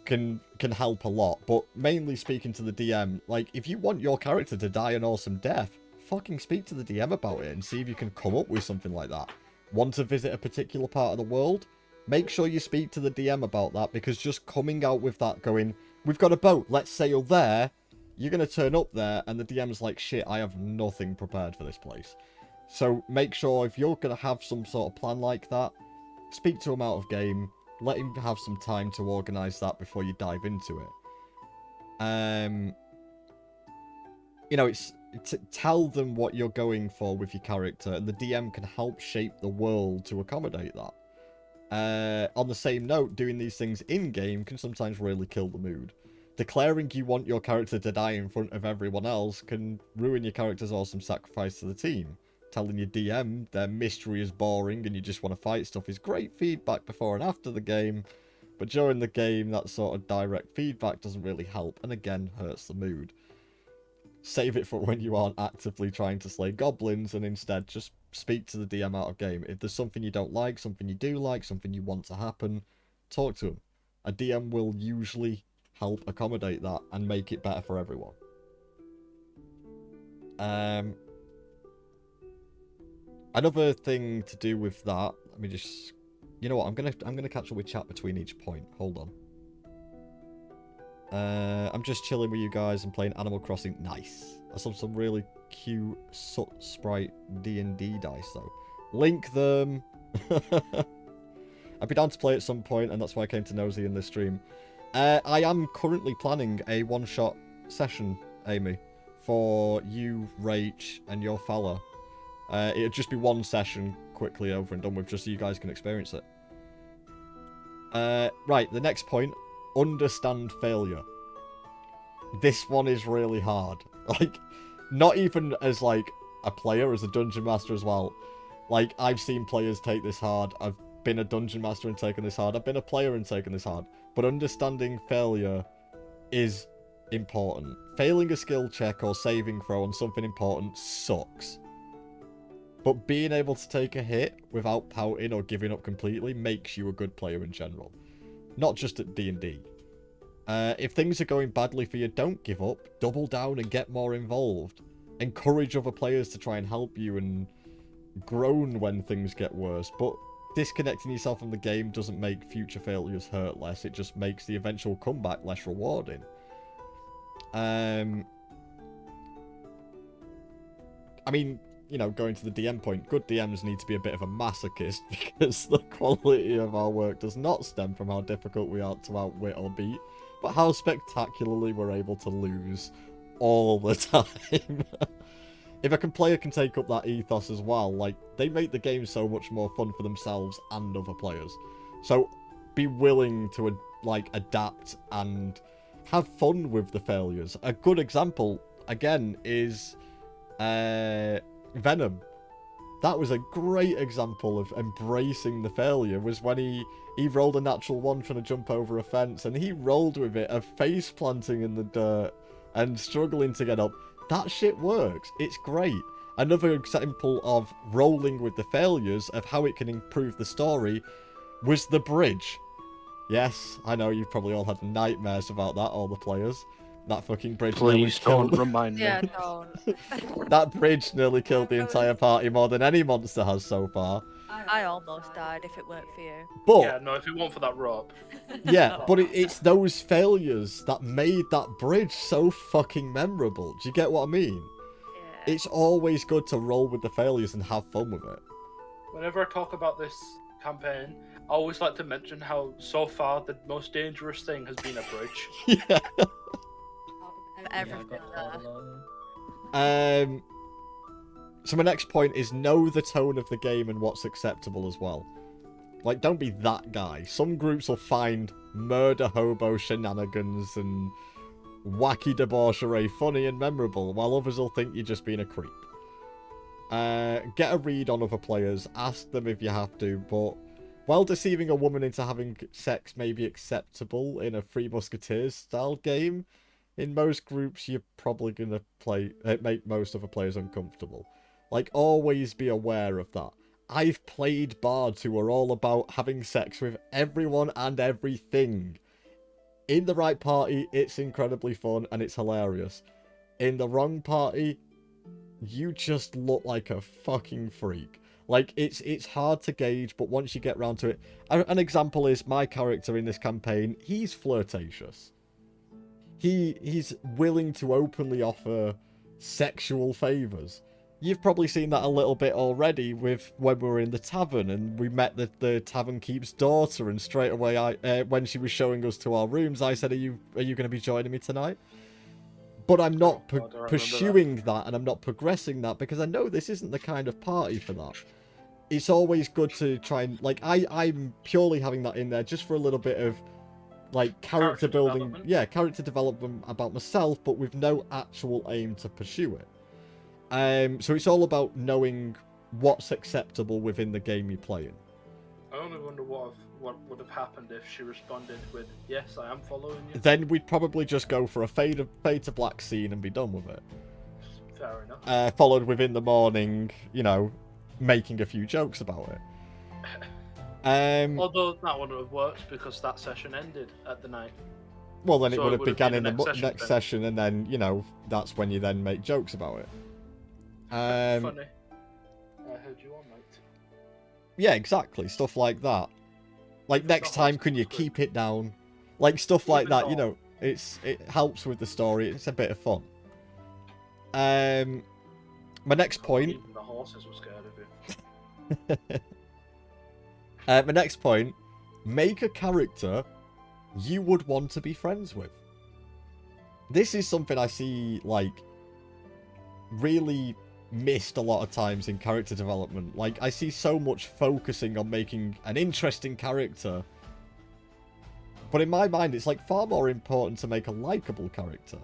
can help a lot, but mainly speaking to the DM, like, if you want your character to die an awesome death, fucking speak to the DM about it and see if you can come up with something like that. Want to visit a particular part of the world? Make sure you speak to the DM about that, because just coming out with that going, we've got a boat, let's sail there, you're going to turn up there, and the DM's like, shit, I have nothing prepared for this place. So make sure if you're going to have some sort of plan like that, speak to him out of game, let him have some time to organise that before you dive into it. It's tell them what you're going for with your character, and the DM can help shape the world to accommodate that. On the same note, doing these things in-game can sometimes really kill the mood. Declaring you want your character to die in front of everyone else can ruin your character's awesome sacrifice to the team. Telling your DM their mystery is boring and you just want to fight stuff is great feedback before and after the game, but during the game, that sort of direct feedback doesn't really help, and again, hurts the mood. Save it for when you aren't actively trying to slay goblins, and instead just speak to the DM out of game. If there's something you don't like, something you do like, something you want to happen, talk to him. A DM will usually help accommodate that and make it better for everyone. Another thing to do with that, let me just, you know what, I'm gonna catch up with chat between each point. Hold on. I'm just chilling with you guys and playing Animal Crossing. Nice. I saw some really cute sprite D&D dice though. Link them. I'd be down to play at some point, and that's why I came to Nosy in this stream. I am currently planning a one-shot session, Amy, for you, Rach, and your fella. It'd just be one session, quickly over and done with, just so you guys can experience it. Right, the next point. Understand failure. This one is really hard. Like, not even as, like, a player, as a dungeon master as well. Like, I've seen players take this hard. I've been a dungeon master and taken this hard. I've been a player and taken this hard. But understanding failure is important. Failing a skill check or saving throw on something important sucks. But being able to take a hit without pouting or giving up completely makes you a good player in general. Not just at D&D. If things are going badly for you, don't give up. Double down and get more involved. Encourage other players to try and help you, and groan when things get worse. But disconnecting yourself from the game doesn't make future failures hurt less. It just makes the eventual comeback less rewarding. I mean, you know, going to the DM point, good DMs need to be a bit of a masochist, because the quality of our work does not stem from how difficult we are to outwit or beat, but how spectacularly we're able to lose all the time. If a player can take up that ethos as well, like, they make the game so much more fun for themselves and other players. So be willing to, like, adapt and have fun with the failures. A good example, again, is Venom. That was a great example of embracing the failure, was when he rolled a natural one trying to jump over a fence, and he rolled with it, a face planting in the dirt and struggling to get up. That shit works. It's great. Another example of rolling with the failures, of how it can improve the story, was the bridge. Yes, I know you've probably all had nightmares about that, all the players. That fucking bridge nearly Please don't killed... remind me. Yeah, don't. That bridge nearly killed the entire party more than any monster has so far. I almost died if it weren't for you. But, Yeah, no, if it weren't for that rope. yeah, but it's those failures that made that bridge so fucking memorable. Do you get what I mean? Yeah. It's always good to roll with the failures and have fun with it. Whenever I talk about this campaign, I always like to mention how so far the most dangerous thing has been a bridge. Yeah. Everything got there. quite a lot of them. So my next point is know the tone of the game and what's acceptable as well. Like, don't be that guy. Some groups will find murder hobo shenanigans and wacky debauchery funny and memorable, while others will think you're just being a creep. Get a read on other players, ask them if you have to, but while deceiving a woman into having sex may be acceptable in a Three Musketeers style game, in most groups you're probably going to make most other players uncomfortable. Like, always be aware of that. I've played bards who are all about having sex with everyone and everything. In the right party, it's incredibly fun and it's hilarious. In the wrong party, you just look like a fucking freak. Like, it's hard to gauge, but once you get round to it... An example is my character in this campaign. He's flirtatious. He's willing to openly offer sexual favours. You've probably seen that a little bit already with when we were in the tavern and we met the tavern keep's daughter, and straight away when she was showing us to our rooms, I said, are you going to be joining me tonight? But I'm not pursuing that, and I'm not progressing that because I know this isn't the kind of party for that. It's always good to try and, like, I'm purely having that in there just for a little bit of, like, character building. Yeah, character development about myself, but with no actual aim to pursue it. So it's all about knowing what's acceptable within the game you're playing. I only wonder what would have happened if she responded with, yes, I am following you. Then we'd probably just go for a fade to black scene and be done with it. Fair enough. Followed within the morning, you know, making a few jokes about it. Although that wouldn't have worked because that session ended at the night. Well, then it So would have begun been in the next session, and then, you know, that's when you then make jokes about it. Funny. I heard you all night. Yeah, exactly. Stuff like that. Like, next time, can you keep it down? Like, stuff like that, you know, it helps with the story. It's a bit of fun. My next point... Even the horses were scared of you. My next point, make a character you would want to be friends with. This is something I see, like, really missed a lot of times in character development. Like, I see so much focusing on making an interesting character, but in my mind it's like far more important to make a likable character.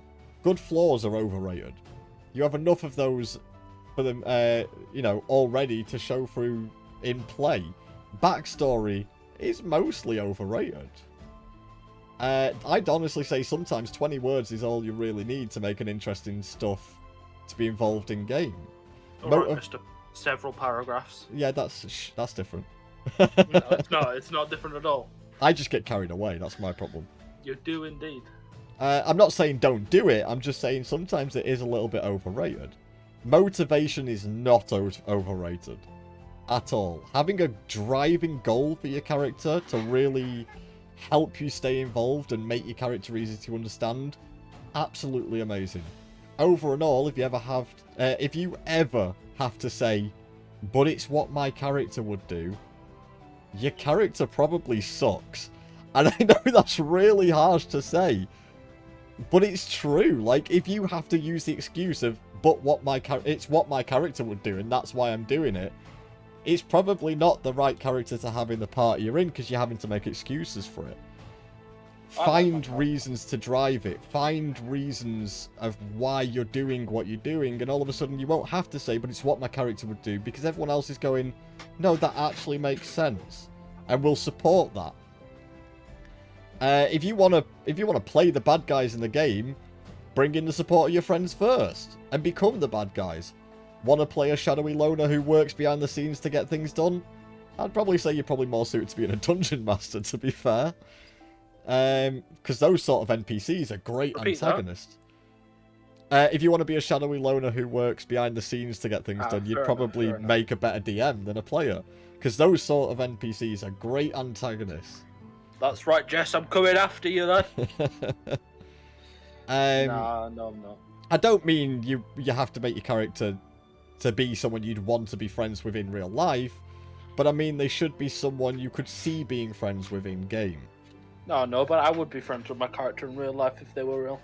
Good flaws are overrated. You have enough of those for them, you know, already to show through in play. Backstory is mostly overrated. I'd honestly say sometimes 20 words is all you really need to make an interesting stuff to be involved in game. Alright, Mr. Several paragraphs. Yeah, that's different. No, it's not different at all. I just get carried away, that's my problem. You do indeed. I'm not saying don't do it, I'm just saying sometimes it is a little bit overrated. Motivation is not overrated. At all. Having a driving goal for your character to really help you stay involved and make your character easy to understand, absolutely amazing. Over and all, if you ever have to say, but it's what my character would do, your character probably sucks. And I know that's really harsh to say, but it's true. Like, if you have to use the excuse of, but it's what my character would do, and that's why I'm doing it, it's probably not the right character to have in the party you're in, because you're having to make excuses for it. find reasons to drive it. Find reasons of why you're doing what you're doing, and all of a sudden you won't have to say, but it's what my character would do, because everyone else is going, no, that actually makes sense, and we'll support that. If you wanna play the bad guys in the game, bring in the support of your friends first, and become the bad guys. Want to play a shadowy loner who works behind the scenes to get things done? I'd probably say you're probably more suited to being a dungeon master, to be fair. Because those sort of NPCs are great antagonists. If you want to be a shadowy loner who works behind the scenes to get things done, you'd probably make a better DM than a player. Because those sort of NPCs are great antagonists. That's right, Jess, I'm coming after you then. No, I'm not. I don't mean you have to make your character to be someone you'd want to be friends with in real life, but I mean they should be someone you could see being friends with in game. No, but I would be friends with my character in real life if they were real.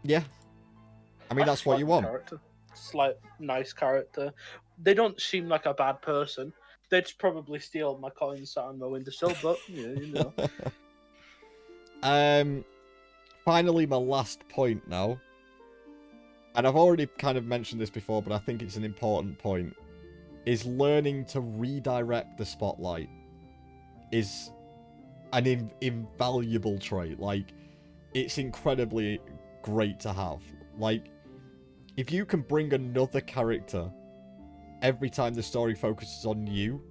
Yeah. I mean, that's what you want. Slight, nice character. They don't seem like a bad person. They'd probably steal my coins sat on my windowsill, but, yeah, you know. Finally, my last point now. And I've already kind of mentioned this before, but I think it's an important point. Is learning to redirect the spotlight is an invaluable trait. Like, it's incredibly great to have. Like, if you can bring another character every time the story focuses on you,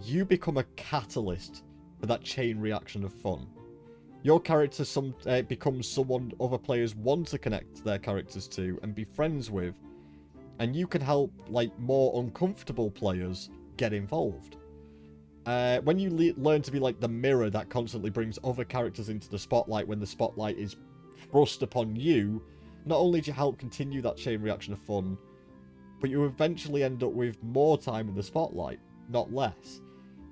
you become a catalyst for that chain reaction of fun. Your character becomes someone other players want to connect their characters to and be friends with, and you can help like more uncomfortable players get involved. When you learn to be like the mirror that constantly brings other characters into the spotlight when the spotlight is thrust upon you, not only do you help continue that chain reaction of fun, but you eventually end up with more time in the spotlight, not less.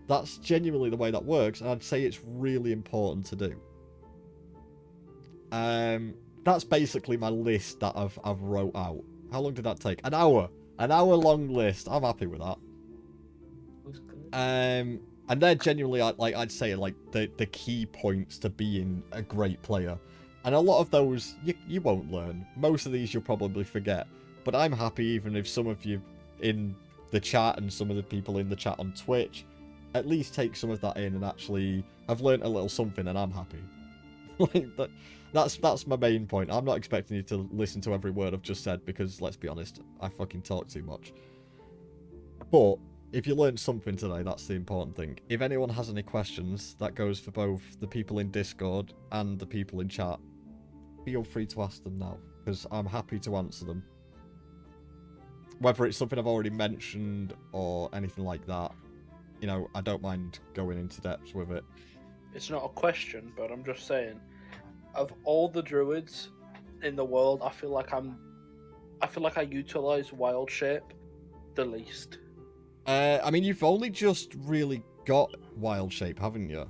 That's genuinely the way that works, and I'd say it's really important to do. That's basically my list that I've wrote out. How long did that take? An hour. An hour-long list. I'm happy with that. And they're genuinely, I'd say, like, the key points to being a great player. And a lot of those, you won't learn. Most of these you'll probably forget. But I'm happy even if some of you in the chat and some of the people in the chat on Twitch at least take some of that in and actually have learned a little something, and I'm happy. Like, that's my main point. I'm not expecting you to listen to every word I've just said because, let's be honest, I fucking talk too much. But if you learned something today, that's the important thing. If anyone has any questions, that goes for both the people in Discord and the people in chat. Feel free to ask them now, because I'm happy to answer them. Whether it's something I've already mentioned or anything like that, you know, I don't mind going into depth with it. It's not a question, but I'm just saying, of all the druids in the world, I feel like I utilize wild shape the least. I mean, you've only just really got wild shape, haven't you?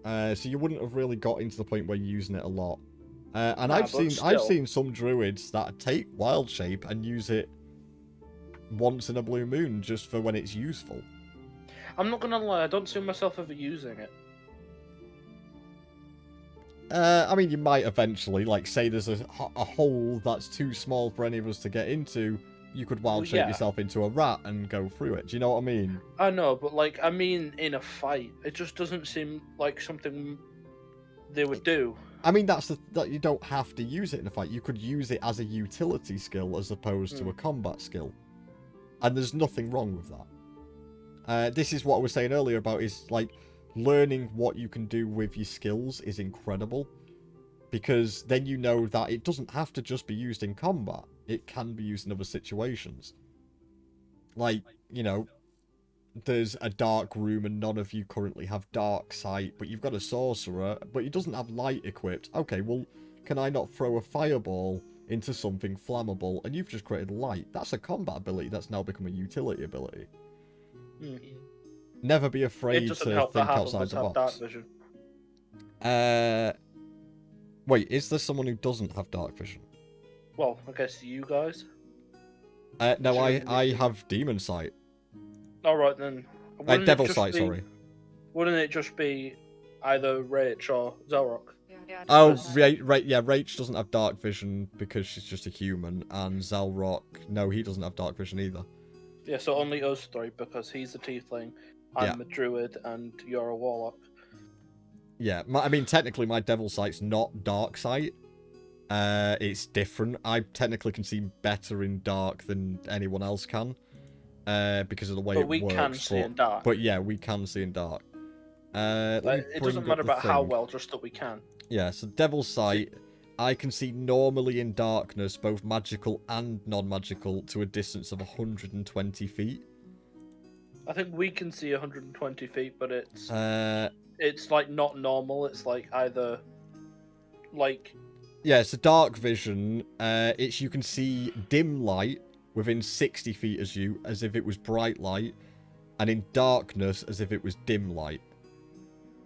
So you wouldn't have really got into the point where you're using it a lot. And I've seen some druids that take wild shape and use it once in a blue moon just for when it's useful. I'm not gonna lie, I don't see myself ever using it. I mean, you might eventually, like, say there's a hole that's too small for any of us to get into, you could wild shape yourself into a rat and go through it. Do you know what I mean? I know, but, like, I mean in a fight. It just doesn't seem like something they would do. I mean, that you don't have to use it in a fight. You could use it as a utility skill as opposed to a combat skill. And there's nothing wrong with that. This is what I was saying earlier about is, like, learning what you can do with your skills is incredible, because then you know that it doesn't have to just be used in combat. It can be used in other situations. Like, you know, there's a dark room and none of you currently have dark sight, but you've got a sorcerer, but he doesn't have light equipped. Okay, well, can I not throw a fireball into something flammable? And you've just created light. That's a combat ability that's now become a utility ability. Never be afraid to think outside the box. Wait, is there someone who doesn't have dark vision? Well, I guess you guys. No, I have demon sight. All right then. Devil sight, sorry. Wouldn't it just be either Rach or Zelrock. Yeah, I Oh, don't know. yeah, Rach doesn't have dark vision because she's just a human, and Zelrock, no, he doesn't have dark vision either. Yeah, so only us three because he's a tiefling, I'm a druid, and you're a warlock. Yeah, I mean, technically, my devil sight's not dark sight. It's different. I technically can see better in dark than anyone else can, because of the way But it we works. can see in dark. But yeah, we can see in dark. Let me It bring doesn't up matter the about how thing. well, just that we can. Yeah, so devil sight, I can see normally in darkness, both magical and non-magical, to a distance of 120 feet. I think we can see 120 feet, but it's like not normal. It's like either like Yeah, so dark vision, it's you can see dim light within 60 feet as you, as if it was bright light, and in darkness as if it was dim light.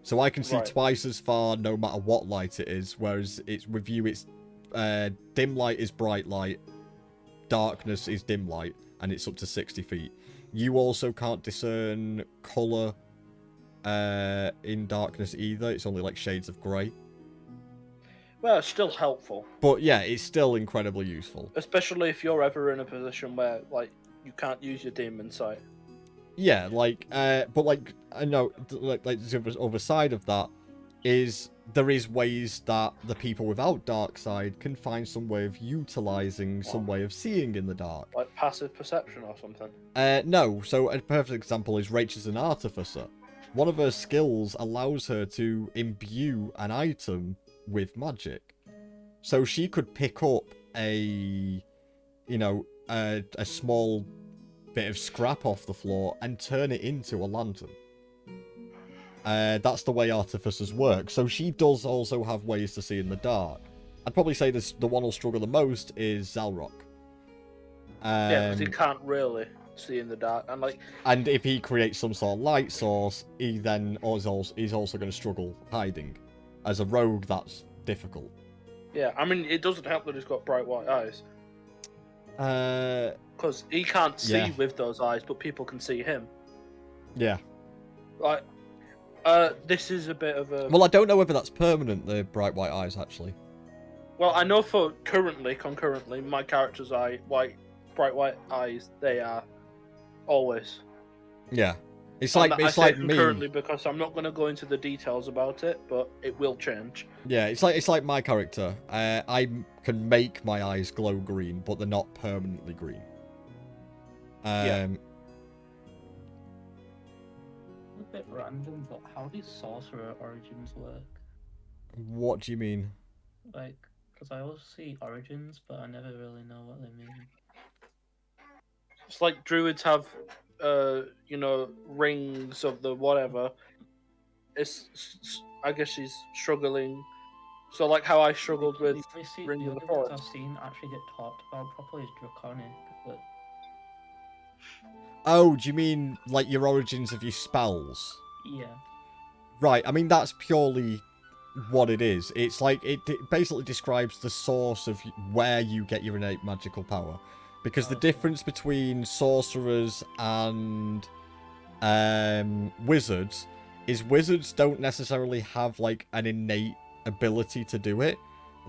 So I can see Right. twice as far no matter what light it is, whereas it's with you it's dim light is bright light, darkness is dim light, and it's up to 60 feet. You also can't discern colour in darkness either, it's only like shades of grey. well, it's still helpful, But yeah, it's still incredibly useful. especially if you're ever in a position where like you can't use your demon sight. Yeah, like, but like, I know, like the other side of that is there is ways that the people without dark side can find some way of utilizing some way of seeing in the dark. Like passive perception or something. No, so a perfect example is Rachel's an artificer. One of her skills allows her to imbue an item with magic. So she could pick up a small bit of scrap off the floor and turn it into a lantern. That's the way artificers work. So she does also have ways to see in the dark. I'd probably say the one who'll struggle the most is Zelrock. Yeah, because he can't really see in the dark, and like. And if he creates some sort of light source, he's also going to struggle hiding. As a rogue, that's difficult. Yeah, I mean, it doesn't help that he's got bright white eyes. Because he can't see with those eyes, but people can see him. Yeah. Like, this is a bit of a. Well, I don't know whether that's permanent, the bright white eyes, actually. Well, I know for concurrently, my character's bright white eyes, they are always. Yeah. It's And like I it's say like concurrently me. because I'm not going to go into the details about it, but it will change. Yeah, it's like my character. I can make my eyes glow green, but they're not permanently green. Yeah. A bit random, but how do sorcerer origins work? What do you mean? Like, because I always see origins, but I never really know what they mean. It's like druids have, rings of the whatever. I guess she's struggling. So like how I struggled with Rings The of the only ones Forest. I've seen actually get talked about properly is draconic, but Oh, do you mean like your origins of your spells? yeah. Right, I mean that's purely what it is. It's like it basically describes the source of where you get your innate magical power. Because the difference between sorcerers and wizards is wizards don't necessarily have like an innate ability to do it.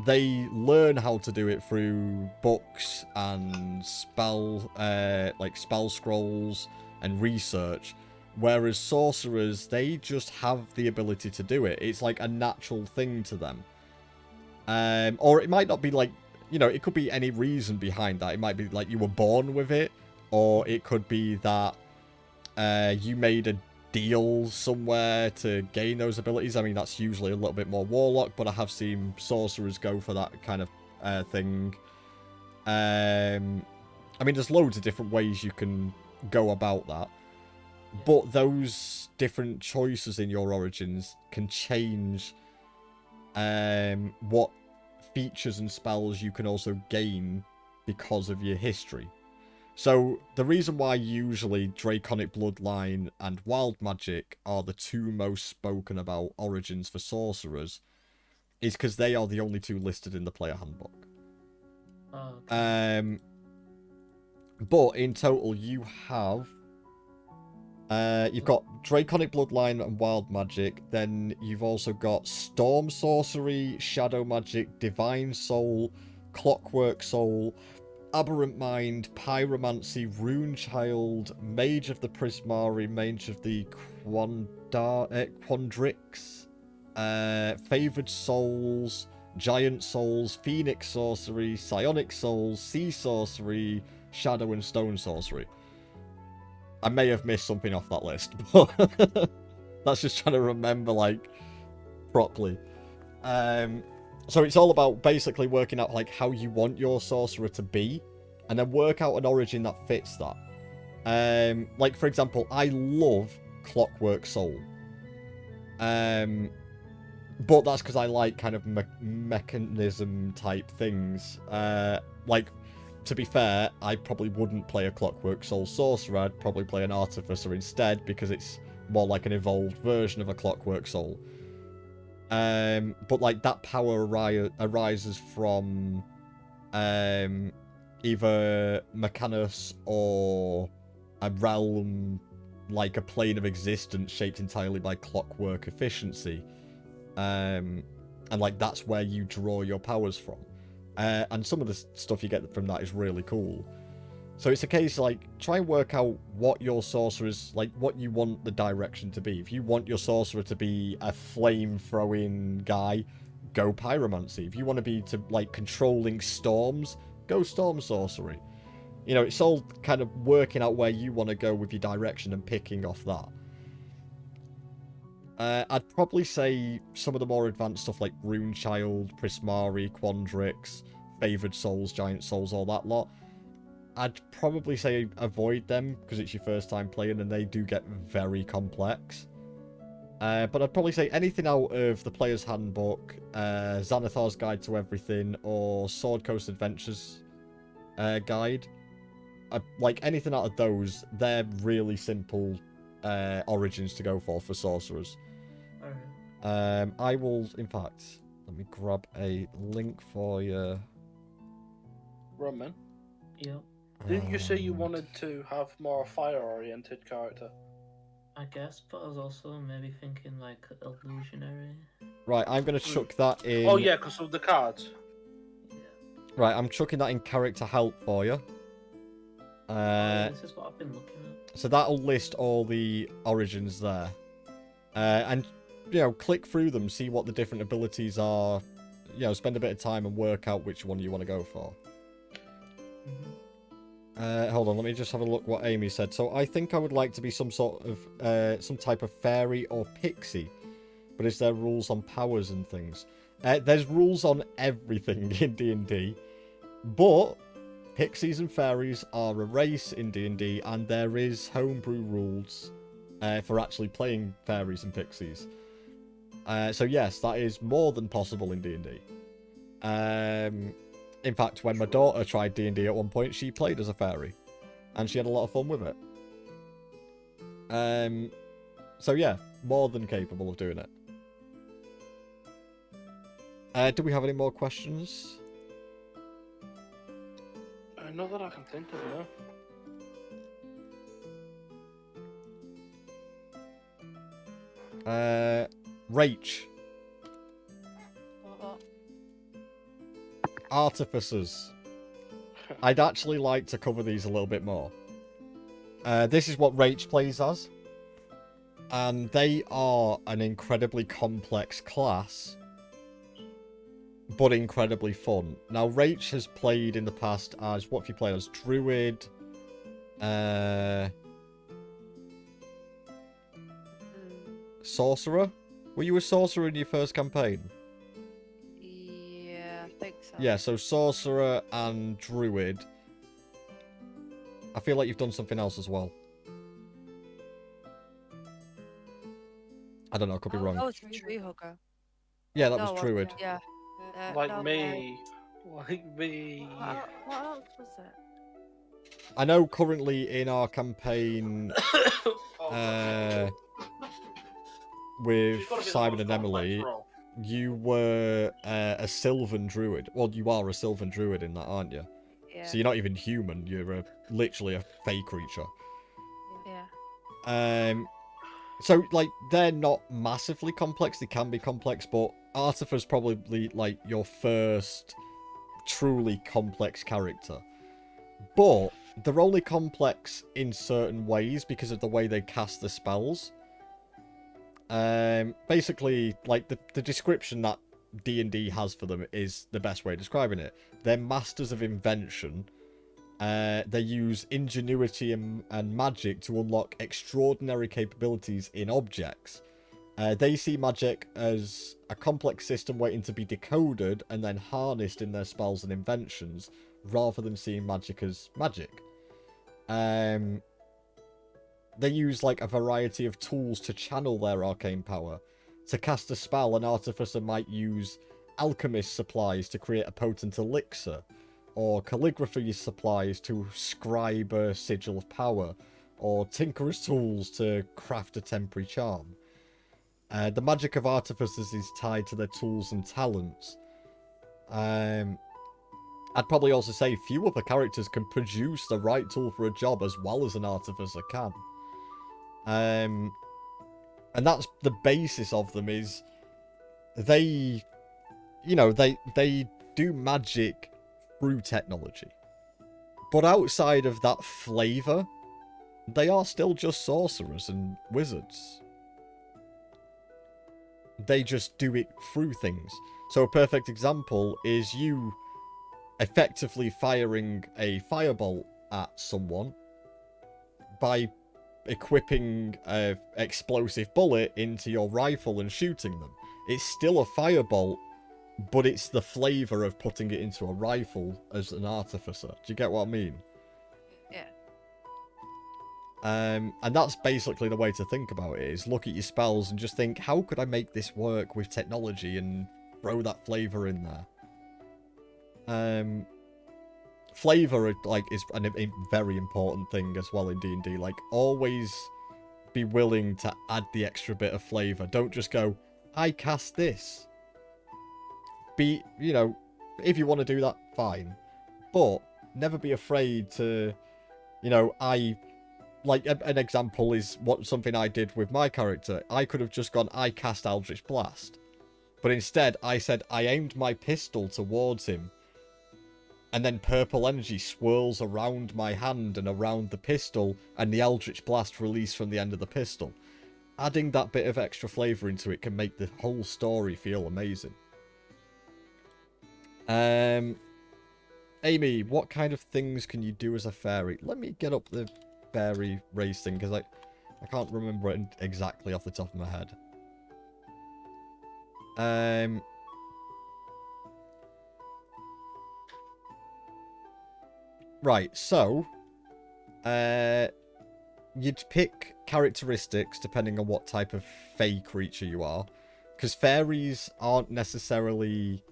They learn how to do it through books and spell scrolls and research. Whereas sorcerers, they just have the ability to do it. It's like a natural thing to them. Or it might not be like, it could be any reason behind that. It might be like you were born with it, or it could be that you made a deal somewhere to gain those abilities. I mean, that's usually a little bit more warlock, but I have seen sorcerers go for that kind of thing. I mean, there's loads of different ways you can go about that. But those different choices in your origins can change what features and spells you can also gain because of your history. So the reason why usually Draconic Bloodline and Wild Magic are the two most spoken about origins for sorcerers is because they are the only two listed in the player handbook. Oh, okay. But in total, you have You've got Draconic Bloodline and Wild Magic. Then you've also got Storm Sorcery, Shadow Magic, Divine Soul, Clockwork Soul, Aberrant Mind, Pyromancy, Rune Child, Mage of the Prismari, Mage of the Quandrix, Favored Souls, Giant Souls, Phoenix Sorcery, Psionic Souls, Sea Sorcery, Shadow and Stone Sorcery. I may have missed something off that list, but that's just trying to remember, like, properly. So it's all about basically working out, like, how you want your sorcerer to be, and then work out an origin that fits that. Like, for example, I love Clockwork Soul. But that's because I like kind of mechanism type things. Like, to be fair, I probably wouldn't play a Clockwork Soul sorcerer. I'd probably play an Artificer instead, because it's more like an evolved version of a Clockwork Soul. But like that power arises from either Mechanus or a realm, like a plane of existence shaped entirely by clockwork efficiency. And like that's where you draw your powers from. And some of the stuff you get from that is really cool. So it's a case like, try and work out what your sorcerer's, like, what you want the direction to be. If you want your sorcerer to be a flame-throwing guy, go Pyromancy. If you want to be like, controlling storms, go Storm Sorcery. You know, it's all kind of working out where you want to go with your direction and picking off that. I'd probably say some of the more advanced stuff like Rune Child, Prismari, Quandrix, Favored Souls, Giant Souls, all that lot. I'd probably say avoid them because it's your first time playing and they do get very complex. But I'd probably say anything out of the Player's Handbook, Xanathar's Guide to Everything, or Sword Coast Adventures Guide. Like anything out of those, they're really simple origins to go for sorcerers. Alright. I will, in fact, let me grab a link for you. Roman, Yep. didn't you say you wanted to have more fire-oriented character? I guess, but I was also maybe thinking like illusionary. Right, I'm going to chuck that in... Oh yeah, because of the cards. Yeah. Right, I'm chucking that in character help for you. This is what I've been looking at. So that'll list all the origins there. And, you know, click through them, see what the different abilities are. You know, spend a bit of time and work out which one you want to go for. Hold on, let me just have a look what Amy said. So I think I would like to be some sort of, some type of fairy or pixie. But is there rules on powers and things? There's rules on everything in D&D. But pixies and fairies are a race in D&D, and there is homebrew rules for actually playing fairies and pixies. So yes, that is more than possible in D&D. In fact, when my daughter tried D&D at one point, she played as a fairy. And she had a lot of fun with it. So yeah, more than capable of doing it. Do we have any more questions? Not that I can think of, no. Rach. What? Artificers. I'd actually like to cover these a little bit more. This is what Rach plays as. And they are an incredibly complex class, but incredibly fun. Now, Rach has played in the past as, what have you played as? Druid, Sorcerer? Were you a Sorcerer in your first campaign? Yeah, I think so. Yeah, so Sorcerer and Druid. I feel like you've done something else as well. I don't know, I could be wrong. That was Tree Hugger. Yeah, that No, was Druid. Yeah. Like no, me. Like me. What else was it? I know currently in our campaign Oh, with She's gotta be the Simon most and complex Emily, role. you were a Sylvan Druid. Well, you are a Sylvan Druid in that, aren't you? Yeah. So you're not even human, you're literally a fey creature. Yeah. So, like, they're not massively complex. They can be complex, but Artifer's probably, like, your first truly complex character. But they're only complex in certain ways because of the way they cast the spells. Basically, like, the description that D&D has for them is the best way of describing it. They're masters of invention. They use ingenuity and magic to unlock extraordinary capabilities in objects. They see magic as a complex system waiting to be decoded and then harnessed in their spells and inventions, rather than seeing magic as magic. They use, like, a variety of tools to channel their arcane power. To cast a spell, an artificer might use alchemist supplies to create a potent elixir, or calligraphy supplies to scribe a sigil of power, or tinkerer's tools to craft a temporary charm. The magic of artificers is tied to their tools and talents. I'd probably also say few other characters can produce the right tool for a job as well as an artificer can. And that's the basis of them, is they, you know, they do magic through technology. But outside of that flavor, they are still just sorcerers and wizards. They just do it through things. So a perfect example is you effectively firing a firebolt at someone by equipping an explosive bullet into your rifle and shooting them. It's still a firebolt, but it's the flavor of putting it into a rifle as an artificer. Do you get what I mean? Yeah. And that's basically the way to think about it, is look at your spells and just think, how could I make this work with technology, and throw that flavor in there. Flavor, like, is a very important thing as well in D&D. Like, always be willing to add the extra bit of flavor. Don't just go, I cast this. Be, you know, if you want to do that, fine. But never be afraid to, you know, like, an example is something I did with my character. I could have just gone, I cast Eldritch Blast. But instead, I said I aimed my pistol towards him, and then purple energy swirls around my hand and around the pistol, and the Eldritch Blast released from the end of the pistol. Adding that bit of extra flavour into it can make the whole story feel amazing. Amy, what kind of things can you do as a fairy? Let me get up the fairy race thing, because I can't remember it exactly off the top of my head. Right, so you'd pick characteristics depending on what type of fey creature you are, because fairies aren't necessarily,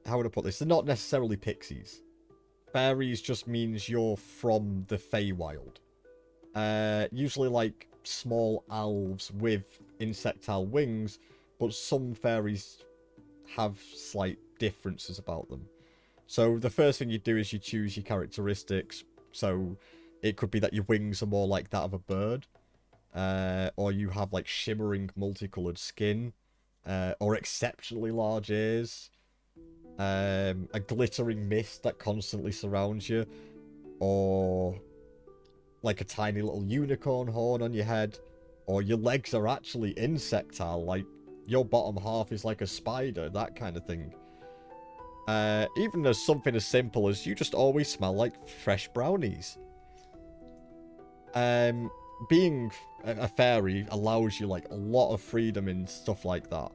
how would I put this? They're not necessarily pixies. Fairies just means you're from the Feywild. Usually like small elves with insectile wings, but some fairies have slight differences about them. So the first thing you do is you choose your characteristics. So it could be that your wings are more like that of a bird, or you have like shimmering multicolored skin, or exceptionally large ears, a glittering mist that constantly surrounds you, or like a tiny little unicorn horn on your head, or your legs are actually insectile, like your bottom half is like a spider, that kind of thing. Even as something as simple as you just always smell like fresh brownies. Being a fairy allows you like a lot of freedom and stuff like that.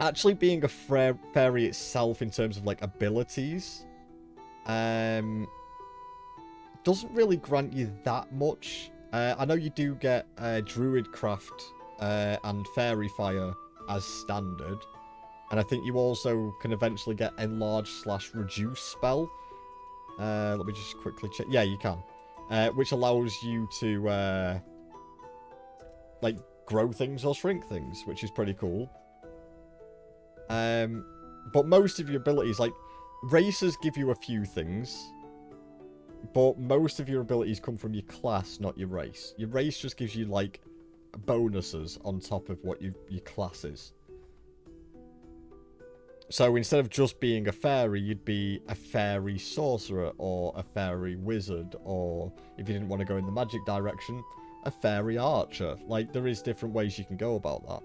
Actually being a fairy itself in terms of like abilities, doesn't really grant you that much. I know you do get Druidcraft and Fairy Fire as standard, and I think you also can eventually get Enlarge/Reduce spell. Let me just quickly check. Yeah, you can, which allows you to like grow things or shrink things, which is pretty cool. But most of your abilities, like races, give you a few things. but most of your abilities come from your class, not your race. Your race just gives you, like, bonuses on top of what your class is. So instead of just being a fairy, you'd be a fairy sorcerer or a fairy wizard, or if you didn't want to go in the magic direction, a fairy archer. Like, there is different ways you can go about that.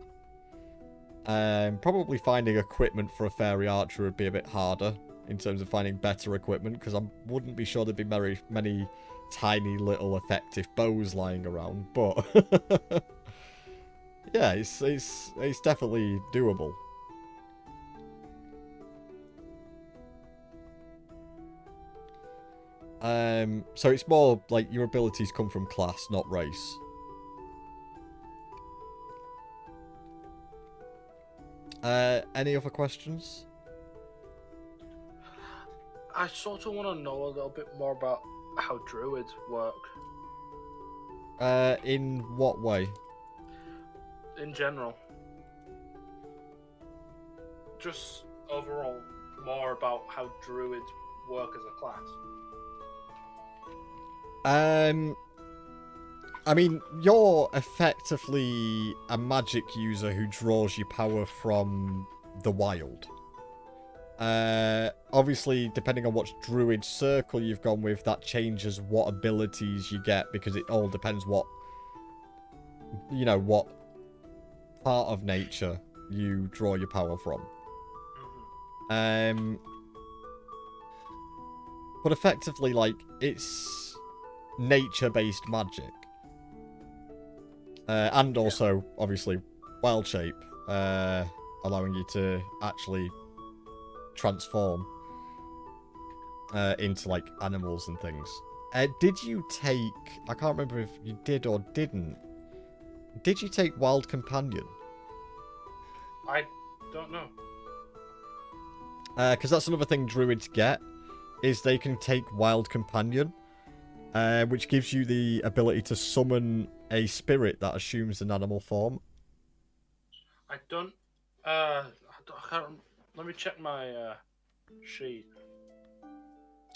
Probably finding equipment for a fairy archer would be a bit harder in terms of finding better equipment, because I wouldn't be sure there'd be very many tiny little effective bows lying around, but yeah, it's definitely doable. So it's more like your abilities come from class, not race. Any other questions? I sort of want to know a little bit more about how druids work In what way? in general. Just overall, more about how druids work as a class. I mean, you're effectively a magic user who draws your power from the wild. Obviously, depending on what druid circle you've gone with, that changes what abilities you get, because it all depends what, you know, what part of nature you draw your power from. But effectively, like, it's nature-based magic. And also, obviously, wild shape, allowing you to actually transform into, like, animals and things. Did you take... I can't remember if you did or didn't. Did you take Wild Companion? I don't know. Because that's another thing druids get, is they can take Wild Companion, which gives you the ability to summon a spirit that assumes an animal form. I don't. I can't. Let me check my sheet.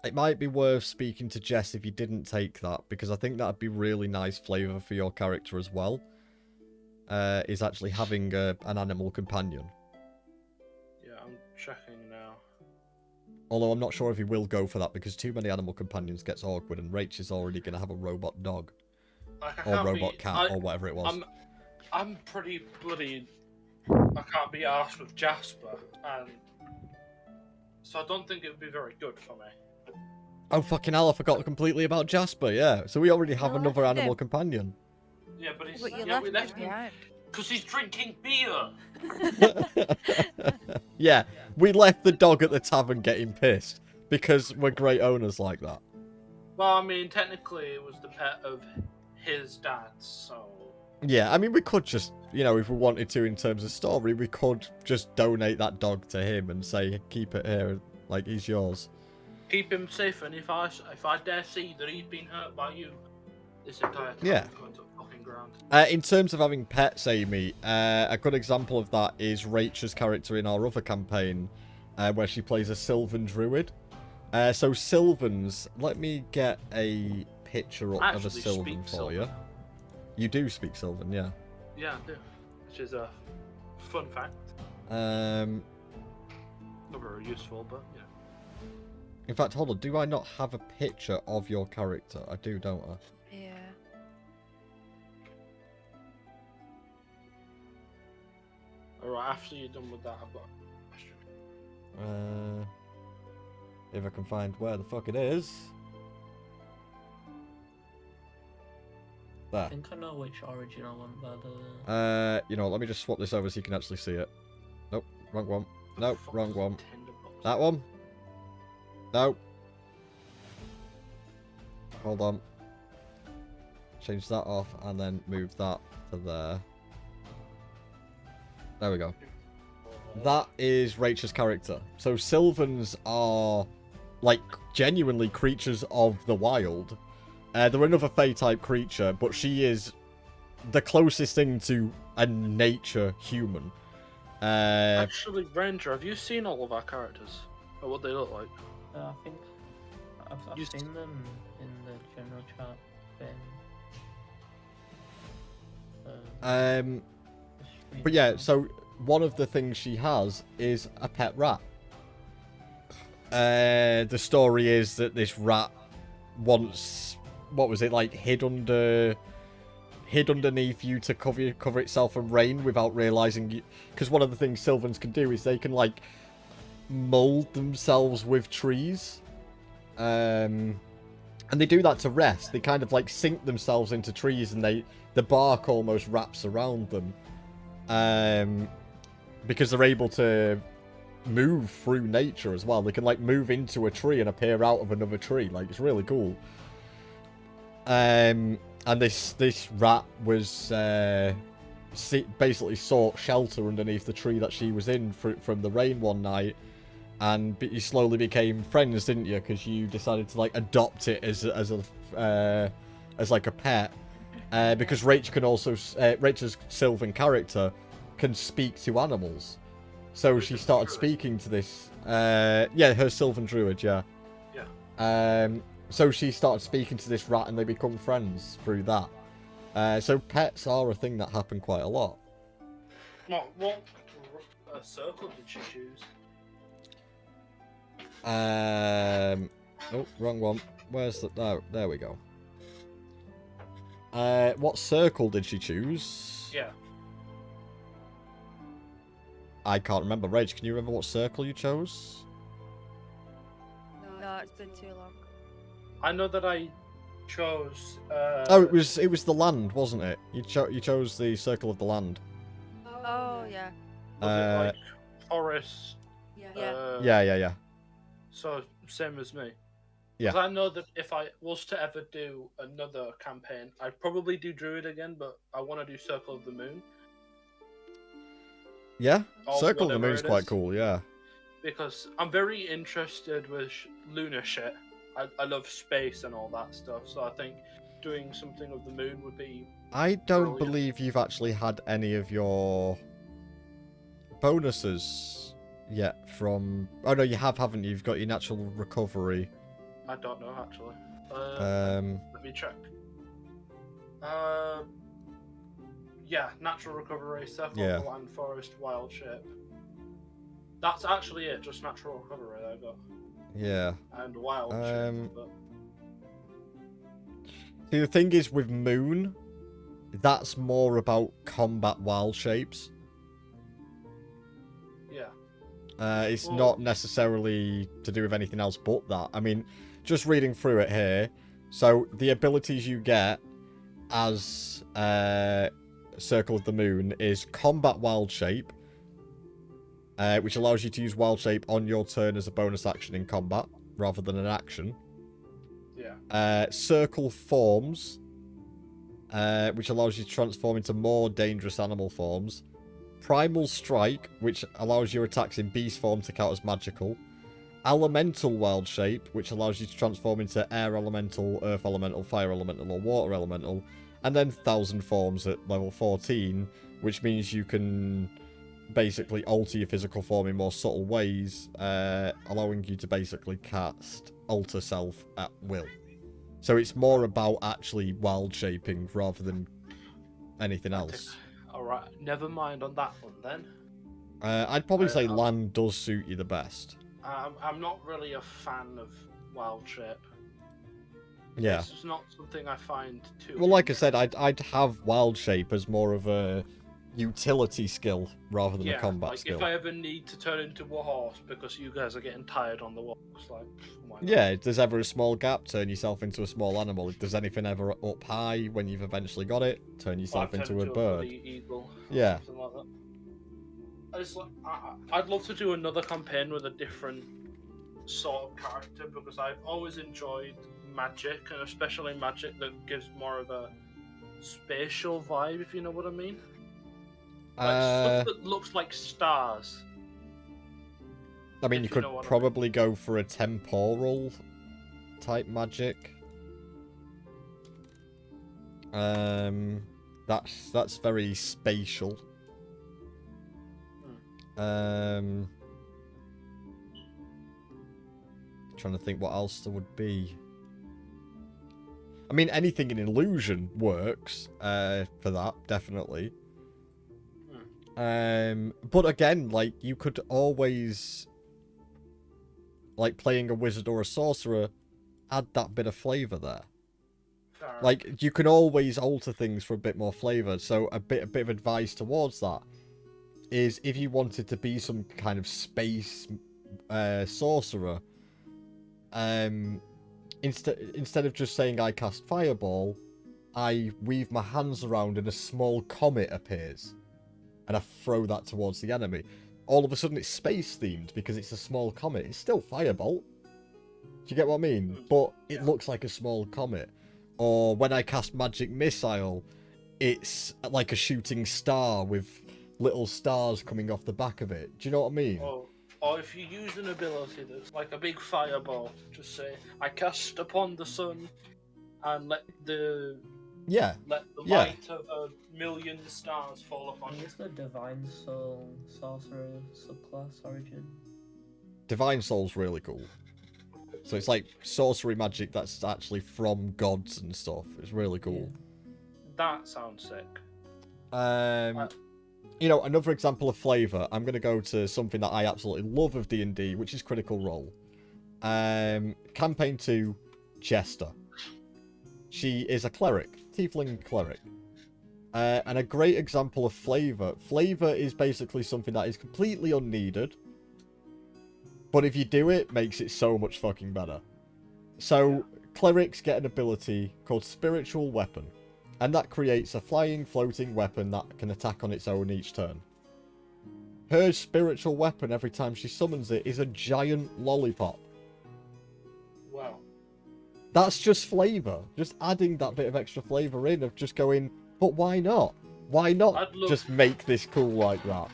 It might be worth speaking to Jess if you didn't take that, because I think that'd be really nice flavour for your character as well. Is actually having an animal companion. Yeah, I'm checking now. Although I'm not sure if he will go for that, because too many animal companions gets awkward, and Rach is already going to have a robot dog. Like, I Or can't robot cat, or whatever it was. I'm pretty bloody. I can't be arsed with Jasper, and so I don't think it would be very good for me. Oh, fucking hell, I forgot completely about Jasper, yeah. So we already have You another left animal him. companion. Yeah, but he's But you yeah, left we him left him behind. because he's drinking beer. Yeah, we left the dog at the tavern getting pissed, because we're great owners like that. Well, I mean, technically, it was the pet of his dad, so. Yeah, I mean, we could just, you know, if we wanted to in terms of story, we could just donate that dog to him and say, keep it here, like, he's yours. Keep him safe, and if I dare see that he's been hurt by you, this entire time Yeah. is going to fucking ground. In terms of having pets, Amy, a good example of that is Rachel's character in our other campaign, where she plays a Sylvan Druid. So Sylvans, let me get a picture up of a Actually Sylvan speak for you. Sylvan. You do speak Sylvan, yeah. Yeah, I do. Which is a fun fact. Not Not very useful, but yeah. In fact, hold on, do I not have a picture of your character? I do, don't I? Yeah. Alright, after you're done with that, I've got a question. If I can find where the fuck it is. I There. think I know which original one, but You know, let me just swap this over so you can actually see it. Nope, wrong one. Nope, Fuck wrong is one. tinderbox? That one? No. Hold on. Change that off and then move that to there. There we go. That is Rachel's character. So Sylvans are, like, genuinely creatures of the wild. They're another Fae-type creature, but she is the closest thing to a nature human. Actually, Ranger, have you seen all of our characters? Or what they look like? I think I've You seen them in the general chat thing. But yeah, so one of the things she has is a pet rat. The story is that this rat once, what was it, like hid underneath you to cover itself from rain without realizing. Because one of the things Sylvans can do is they can like mold themselves with trees, and they do that to rest. They kind of like sink themselves into trees, and the bark almost wraps around them, because they're able to move through nature as well. They can like move into a tree and appear out of another tree. Like, it's really cool. And this rat was basically sought shelter underneath the tree that she was in from the rain one night, and you slowly became friends, didn't you? Because you decided to like adopt it as like a pet. Because Rach can also Rach's Sylvan character can speak to animals. So she started speaking to this. Yeah, her Sylvan Druid, yeah. Yeah. So she started speaking to this rat, and they become friends through that. So pets are a thing that happen quite a lot. What circle did she choose? Oh, wrong one. Where's the... Oh, there we go. What circle did she choose? Yeah. I can't remember. Rach, can you remember what circle you chose? No, it's been too long. I know that I chose. Oh, it was the land, wasn't it? You chose the circle of the land. Oh yeah. Was it like forest? Yeah. Yeah. So same as me. Yeah. Because I know that if I was to ever do another campaign, I'd probably do Druid again, but I want to do Circle of the Moon. Yeah, Or Circle of the whatever Moon's it quite is. cool, yeah. Because I'm very interested with lunar shit. I love space and all that stuff, so I think doing something of the moon would be... I don't Brilliant. believe you've actually had any of your bonuses yet from... Oh no, you have, haven't you? You've got your natural recovery. I don't know, actually. Let me check. Yeah, natural recovery, circle Yeah. of the land, forest, wild shape. That's actually it, just natural recovery I got. Yeah. And wild shape, but... See, the thing is with Moon, that's more about combat wild shapes. Yeah. It's Well- not necessarily to do with anything else but that. I mean, just reading through it here, so the abilities you get as Circle of the Moon is Combat Wild Shape, which allows you to use Wild Shape on your turn as a bonus action in combat, rather than an action. Yeah. Circle Forms, which allows you to transform into more dangerous animal forms. Primal Strike, which allows your attacks in beast form to count as magical. Elemental Wild Shape, which allows you to transform into air elemental, earth elemental, fire elemental, or water elemental. And then Thousand Forms at level 14, which means you can basically alter your physical form in more subtle ways, allowing you to basically cast Alter Self at will. So it's more about actually wild shaping rather than anything else. Alright, never mind on that one then. I'd probably say I'm- land does suit you the best. I'm not really a fan of wild shape. Yeah. It's just not something I find too... Well, like I said, I'd have wild shape as more of a utility skill rather than a combat like skill. if I ever need to turn into a horse because you guys are getting tired on the walks, like, why not? Yeah, if there's ever a small gap, turn yourself into a small animal. If there's anything ever up high when you've eventually got it, turn Or yourself turn into a bloody bird. eagle. Or Yeah. something like that. I'd love to do another campaign with a different sort of character because I've always enjoyed magic, and especially magic that gives more of a spatial vibe, if you know what I mean. Like stuff that looks like stars. I mean, you if you could know what I mean. probably go for a temporal type magic. That's very spatial. Trying to think what else there would be. I mean, anything in illusion works for that, definitely. But again, like, you could always, like, playing a wizard or a sorcerer, add that bit of flavour there. Fair enough. Like, you can always alter things for a bit more flavour. So a bit of advice towards that is, if you wanted to be some kind of space sorcerer, instead of just saying I cast fireball, I weave my hands around and a small comet appears, and I throw that towards the enemy. All of a sudden it's space themed because it's a small comet. It's still fireball. Do you get what I mean? But it looks like a small comet. Or when I cast magic missile, it's like a shooting star with little stars coming off the back of it. Do you know what I mean? Or if you use an ability that's like a big fireball, just say, I cast upon the sun and let the Yeah. light of a million stars fall upon you. Is the Divine Soul Sorcerer subclass origin? Divine Soul's really cool. So it's like sorcery magic that's actually from gods and stuff. It's really cool. That sounds sick. You know, another example of flavour, I'm going to go to something that I absolutely love of D&D, which is Critical Role. Campaign 2, Chester. She is a cleric, tiefling cleric. And a great example of flavour. Flavour is basically something that is completely unneeded, but if you do it, makes it so much fucking better. So, clerics get an ability called Spiritual Weapon, and that creates a flying, floating weapon that can attack on its own each turn. Her spiritual weapon, every time she summons it, is a giant lollipop. Wow. That's just flavour. Just adding that bit of extra flavour in, of just going, but why not? Why not just make this cool like that?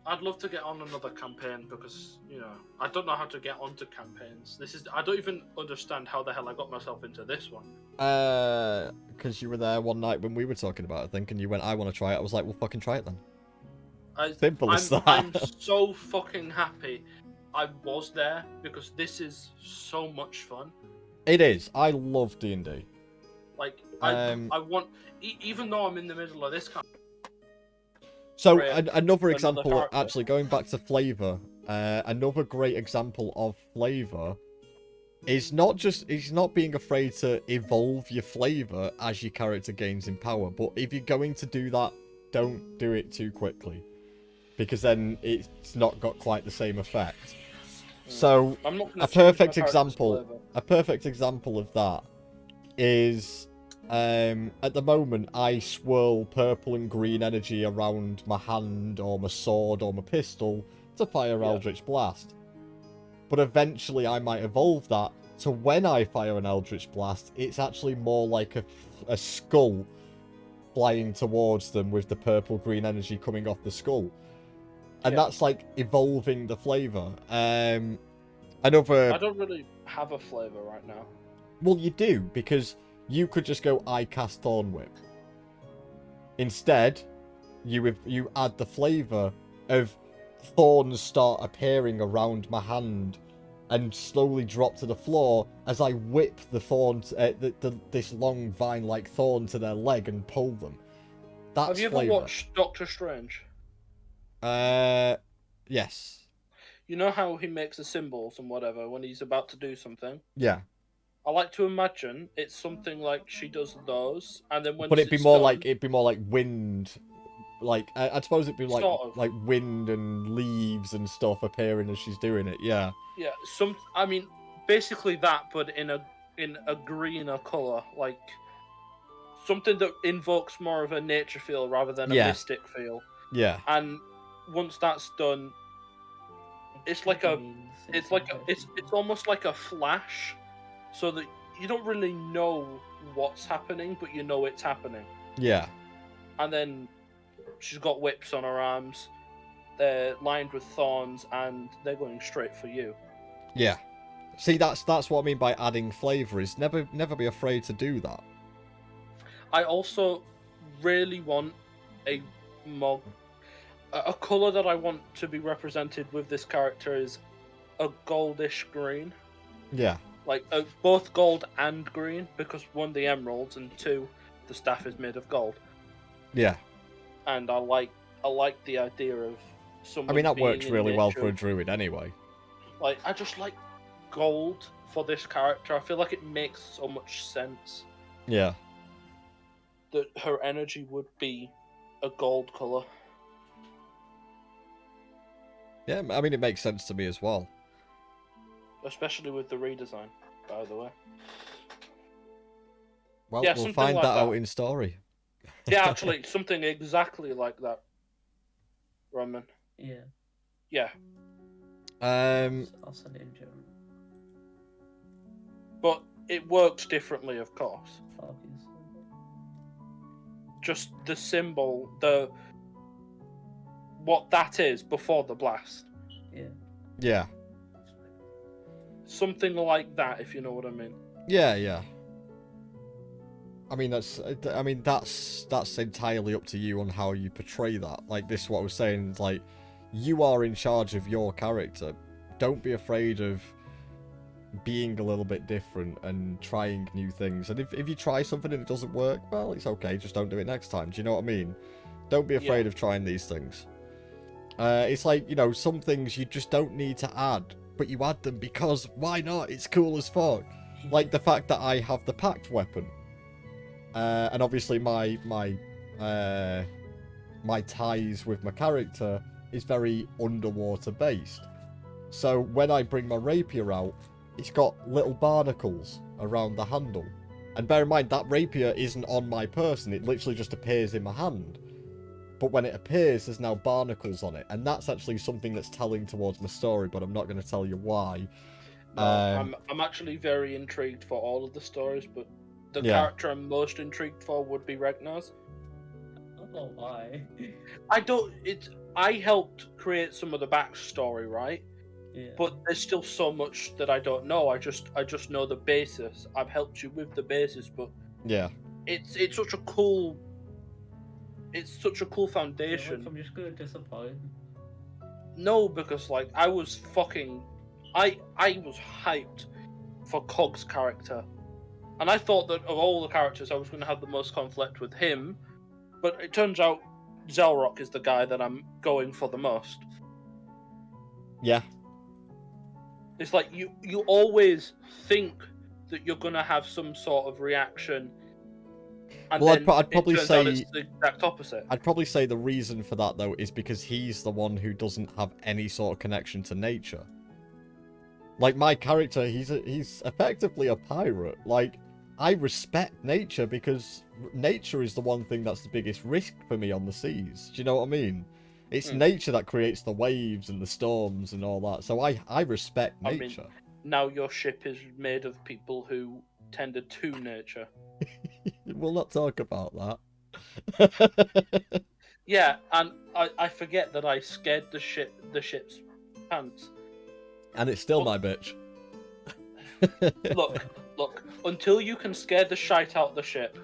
I'd love to get on another campaign because, you know, I don't know how to get onto campaigns. I don't even understand how the hell I got myself into this one. Because you were there one night when we were talking about it, I think, and you went, I want to try it. I was like, well, fucking try it then. Simple as that. I'm so fucking happy I was there because this is so much fun. It is. I love D&D. Like, I want, even though I'm in the middle of this kind. So another example, actually going back to flavour, another great example of flavour is not being afraid to evolve your flavour as your character gains in power. But if you're going to do that, don't do it too quickly, because then it's not got quite the same effect. So a perfect example of that is, at the moment I swirl purple and green energy around my hand or my sword or my pistol to fire Eldritch Blast. But eventually I might evolve that to when I fire an Eldritch Blast, it's actually more like a skull flying towards them with the purple-green energy coming off the skull. And that's like evolving the flavour. I don't really have a flavour right now. Well, you do, because you could just go, I cast Thorn Whip. Instead, you add the flavour of thorns start appearing around my hand and slowly drop to the floor as I whip the thorns, this long vine-like thorn to their leg and pull them. That's Have you ever watched Doctor Strange? Yes. You know how he makes the symbols and whatever when he's about to do something? Yeah. I like to imagine it's something like she does those, and then when. But it'd be more like wind, like I suppose it'd be like sort of. like wind and leaves and stuff appearing as she's doing it. Yeah. Yeah. I mean, basically that, but in a greener color, like something that invokes more of a nature feel rather than a mystic feel. Yeah. And once that's done, it's almost like a flash. So that you don't really know what's happening, but you know it's happening. Yeah. And then she's got whips on her arms. They're lined with thorns, and they're going straight for you. Yeah. See, that's what I mean by adding flavour, is never be afraid to do that. I also really want a colour that I want to be represented with this character is a goldish green. Yeah. like both gold and green, because one, the emeralds, and two, the staff is made of gold. Yeah. And I like the idea of someone. I mean, that being works in really well for a nature. druid anyway. Like, I just like gold for this character. I feel like it makes so much sense Yeah. that her energy would be a gold color. Yeah, I mean, it makes sense to me as well. Especially with the redesign, by the way. Well, Yeah, we'll something find like that out that. in story. Yeah, actually, something exactly like that, Roman. Yeah. Yeah, I'll send it in German. but it works differently, of course. Obviously. Just the symbol, what that is before the blast. Yeah. Yeah. Something like that, if you know what I mean. Yeah, yeah. I mean, that's entirely up to you on how you portray that. Like, this is what I was saying, like, you are in charge of your character. Don't be afraid of being a little bit different and trying new things. And if you try something and it doesn't work, well, it's okay, just don't do it next time. Do you know what I mean? Don't be afraid of trying these things. It's like, you know, some things you just don't need to add, but you add them because why not? It's cool as fuck. Like the fact that I have the packed weapon. And obviously my ties with my character is very underwater based. So when I bring my rapier out, it's got little barnacles around the handle. And bear in mind, that rapier isn't on my person, it literally just appears in my hand. But when it appears, there's now barnacles on it. And that's actually something that's telling towards my story, but I'm not going to tell you why. No, I'm actually very intrigued for all of the stories, but the character I'm most intrigued for would be Regnar's. I don't know why. I helped create some of the backstory, right? Yeah. But there's still so much that I don't know. I just know the basis. I've helped you with the basis, but yeah, it's such a cool foundation. I'm just gonna disappoint. No, because like I was hyped for Cog's character, and I thought that of all the characters I was going to have the most conflict with him, but it turns out Zelrock is the guy that I'm going for the most. Yeah. It's like you always think that you're going to have some sort of reaction, and Well, then I'd probably it turns say out it's the exact opposite. I'd probably say the reason for that though is because he's the one who doesn't have any sort of connection to nature. Like my character, he's effectively a pirate. Like I respect nature because nature is the one thing that's the biggest risk for me on the seas. Do you know what I mean? It's nature that creates the waves and the storms and all that. So I respect nature. I mean, now your ship is made of people who tended to nature. We'll not talk about that. Yeah, and I forget that I scared the ship's pants. And it's still my bitch. Look, until you can scare the shite out the ship,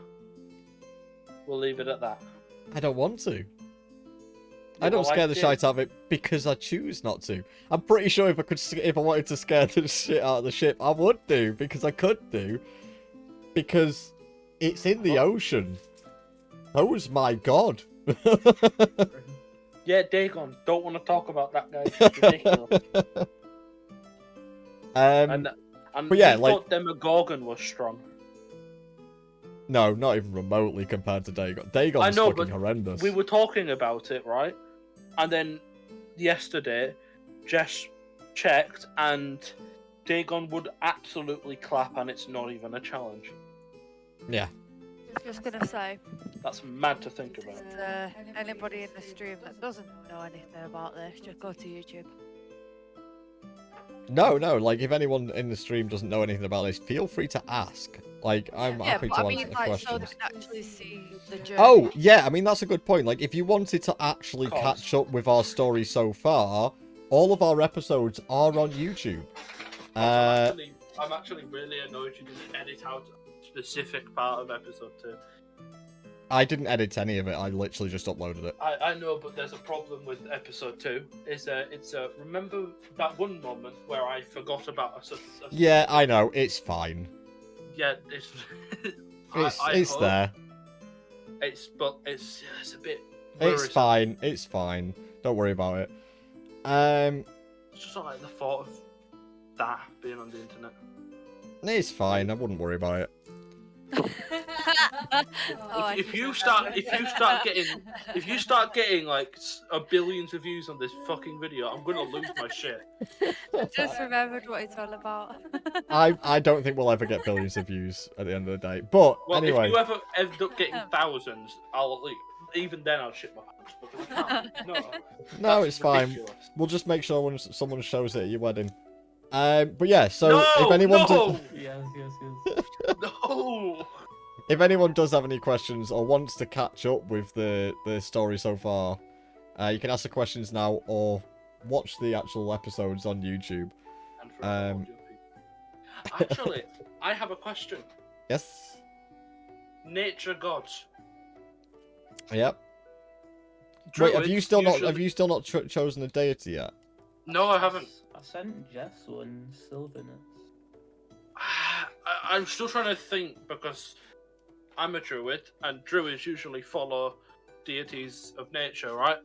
we'll leave it at that. I don't want to. Yeah, I don't well, scare I the did. shite out of it because I choose not to. I'm pretty sure if I wanted to scare the shit out of the ship, I would do, because I could do. Because it's in the ocean. Oh's my god. Yeah, Dagon, don't want to talk about that guy. It's ridiculous. And but yeah, we like- thought Demogorgon was strong. No, not even remotely compared to Dagon. Dagon's I know, fucking but horrendous. We were talking about it, right? And then yesterday, Jess checked, and Dagon would absolutely clap, and it's not even a challenge. Yeah. Just gonna say, That's mad to think about. anybody in the stream that doesn't know anything about this, just go to YouTube. No, like, if anyone in the stream doesn't know anything about this, feel free to ask. Like, I'm happy but to I mean, answer like, questions. so they can actually see the journey. Oh, yeah, I mean, that's a good point. Like, if you wanted to actually Of course. catch up with our story so far, all of our episodes are on YouTube. I'm actually really annoyed you didn't edit out a specific part of episode 2. I didn't edit any of it. I literally just uploaded it. I know, but there's a problem with episode 2. Remember that one moment where I forgot about a Yeah, I know. It's fine. yeah, it's It's hope there. it's a bit It's worrisome. fine. It's fine. Don't worry about it. It's just not like the thought of that being on the internet. It's fine. I wouldn't worry about it. Oh, If you start getting like billions of views on this fucking video, I'm gonna lose my shit. just remembered what it's all about. I don't think we'll ever get billions of views at the end of the day. But Well, anyway, if you ever end up getting thousands, even then I'll shit my pants because I can't. No, no, that's it's fine. ridiculous. We'll just make sure when someone shows it at your wedding. But yeah, so if No, anyone no, Yes. no. if anyone does have any questions or wants to catch up with the story so far, you can ask the questions now or watch the actual episodes on YouTube. And for audio people. Actually, I have a question. Yes. Nature gods. Yep. Wait, have you Druids still not chosen a deity yet? No, I haven't. I sent Jess one, Sylvanas. I'm still trying to think because I'm a druid, and druids usually follow deities of nature, right?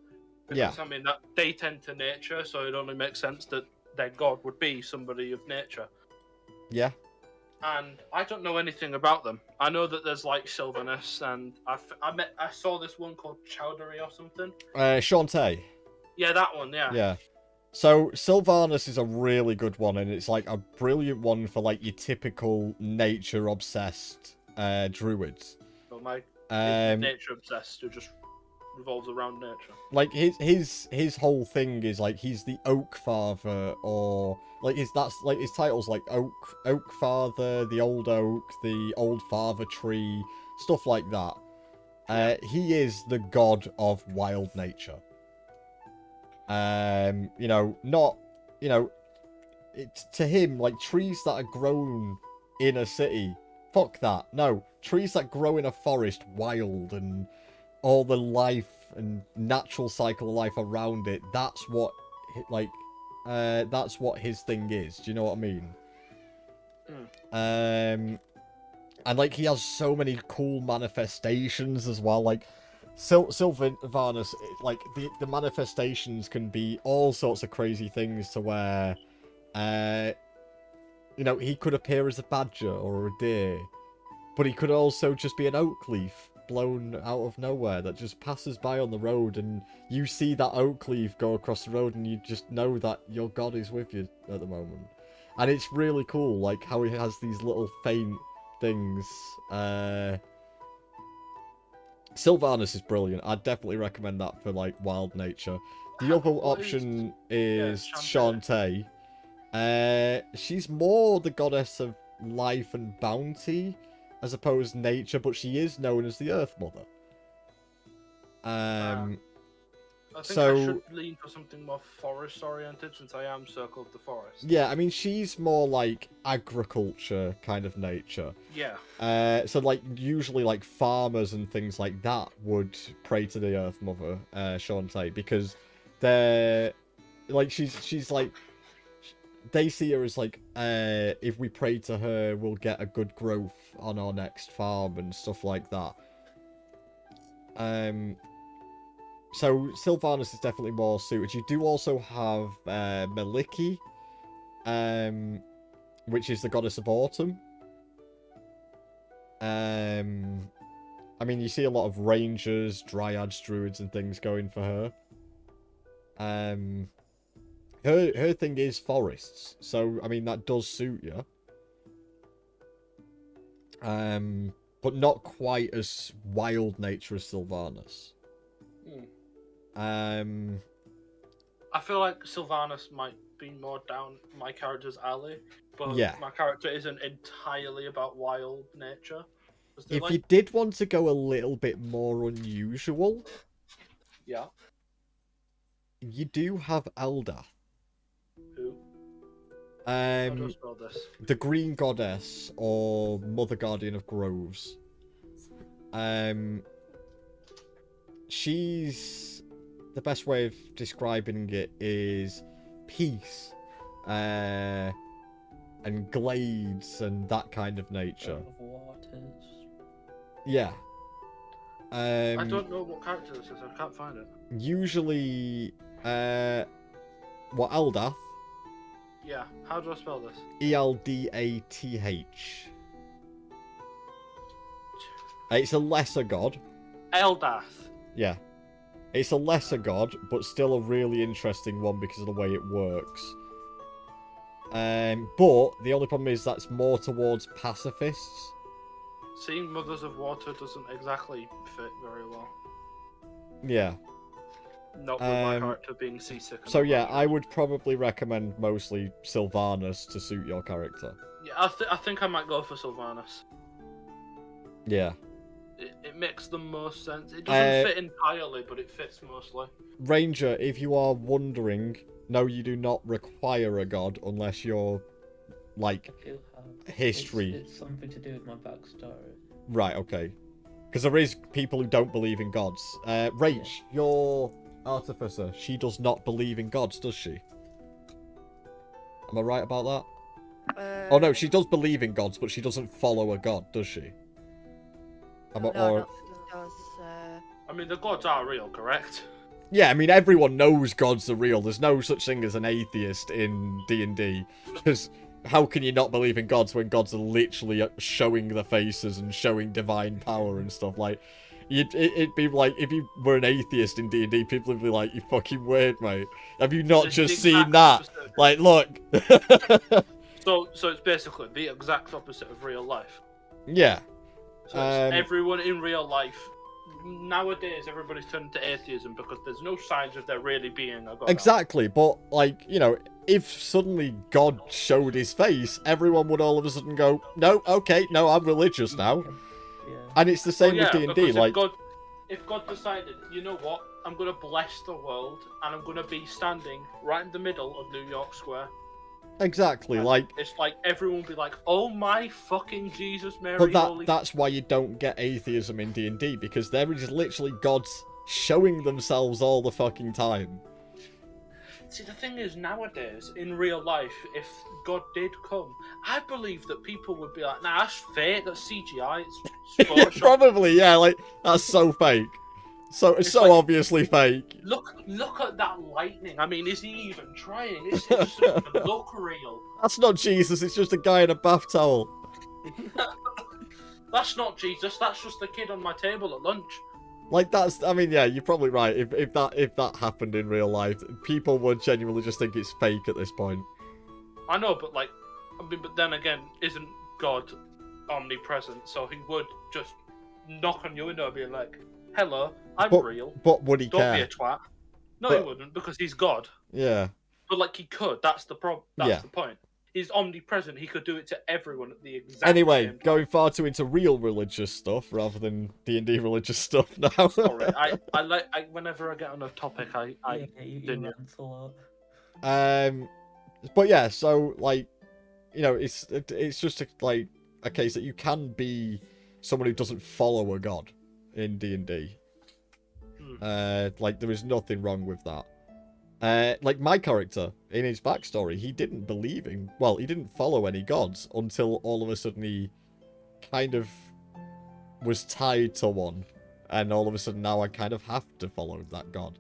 Because, Yeah. I mean, that they tend to nature, so it only makes sense that their god would be somebody of nature. Yeah. And I don't know anything about them. I know that there's like Sylvanas, and I saw this one called Chowdery or something. Shantae. Yeah, that one. Yeah. Yeah. So Sylvanas is a really good one, and it's like a brilliant one for like your typical nature obsessed druids. So my Um, nature obsessed who just revolves around nature. like his whole thing is like he's the oak father, or like his titles like oak father, the old oak, the old father tree, stuff like that. He is the god of wild nature. It's to him like trees that are grown in a city. Fuck that. No, trees that grow in a forest, wild, and all the life and natural cycle of life around it. That's what his thing is. Do you know what I mean? And like he has so many cool manifestations as well. Like Sylvanas, like the manifestations can be all sorts of crazy things to where, he could appear as a badger or a deer, but he could also just be an oak leaf blown out of nowhere that just passes by on the road, and you see that oak leaf go across the road and you just know that your god is with you at the moment. And it's really cool, like how he has these little faint things. Sylvanas is brilliant. I'd definitely recommend that for like wild nature. The other option is Shantae. She's more the goddess of life and bounty as opposed to nature, but she is known as the Earth Mother. I think I should lean for something more forest oriented since I am Circle of the Forest. Yeah, I mean she's more like agriculture kind of nature. Yeah. So like usually like farmers and things like that would pray to the Earth Mother, Shantae, because they're like she's like they see her as like if we pray to her we'll get a good growth on our next farm and stuff like that. So Sylvanas is definitely more suited. You do also have Maliki, which is the goddess of autumn. I mean, you see a lot of rangers, dryads, druids, and things going for her. Her thing is forests, so I mean that does suit you. But not quite as wild nature as Sylvanas. I feel like Sylvanas might be more down my character's alley, but yeah. My character isn't entirely about wild nature. If you did want to go a little bit more unusual, yeah, you do have Eldath. Who? How do I spell this? The Green Goddess or Mother Guardian of Groves. she's the best way of describing it is peace, and glades and that kind of nature. Of waters. Yeah. I don't know what character this is. I can't find it. Usually, Eldath? Yeah. How do I spell this? Eldath. It's a lesser god. Eldath. Yeah. It's a lesser god, but still a really interesting one because of the way it works. But the only problem is that's more towards pacifists. Seeing Mothers of Water doesn't exactly fit very well. Yeah. Not with my character being seasick. and So all yeah, that I shit. would probably recommend mostly Sylvanas to suit your character. Yeah, I think I might go for Sylvanas. Yeah. It makes the most sense. It doesn't fit entirely, but it fits mostly. Ranger, if you are wondering, no, you do not require a god unless you're, like, I do have history. It's something to do with my backstory. Right, okay. Because there is people who don't believe in gods. Rach, your artificer, she does not believe in gods, does she? Am I right about that? Oh no, she does believe in gods, but she doesn't follow a god, does she? No, I don't think it does. I mean, the gods are real, correct? Yeah, I mean, everyone knows gods are real. There's no such thing as an atheist in D&D. Because how can you not believe in gods when gods are literally showing their faces and showing divine power and stuff? Like, it'd be like, if you were an atheist in D&D, people would be like, you fucking weird, mate. Have you not It's just the seen exact that? opposite. Like, look. So it's basically the exact opposite of real life. Yeah. So it's everyone in real life. Nowadays, everybody's turned to atheism because there's no signs of there really being a god. Exactly, but, like, you know, if suddenly God showed his face, everyone would all of a sudden go, no, okay, no, I'm religious now. Yeah. And it's the same with Well, D&D, because like... if God decided, you know what, I'm going to bless the world, and I'm going to be standing right in the middle of New York Square. Exactly, And like... it's like everyone will be like, oh my fucking Jesus, Mary, But holy... that's why you don't get atheism in D&D, because there is literally gods showing themselves all the fucking time. See, the thing is, nowadays, in real life, if God did come, I believe that people would be like, nah, that's fake, that's CGI, it's Photoshop. Probably, yeah, like, that's so fake. So It's so like- obviously fake. Look at that lightning. I mean, is he even trying? It doesn't even look real. That's not Jesus, it's just a guy in a bath towel. That's not Jesus, that's just the kid on my table at lunch. Like, that's, I mean, yeah, you're probably right. If that happened in real life, people would genuinely just think it's fake at this point. I know, but like, I mean, but then again, isn't God omnipresent? So he would just knock on your window and be like, hello, I'm real. But would he Don't care? be a twat. No, But- he wouldn't, because he's God. Yeah. But like, he could. That's the problem. That's Yeah. the point. He's omnipresent. He could do it to everyone at the exact Anyway, same time. going far too into real religious stuff rather than D&D religious stuff now. Sorry, I whenever I get on a topic, I You didn't. rant a lot. But yeah, so like, you know, it's just like a case that you can be someone who doesn't follow a god in D&D. Like, there is nothing wrong with that. Like, my character, in his backstory, he didn't believe in... Well, he didn't follow any gods until all of a sudden he kind of was tied to one. And all of a sudden now I kind of have to follow that god.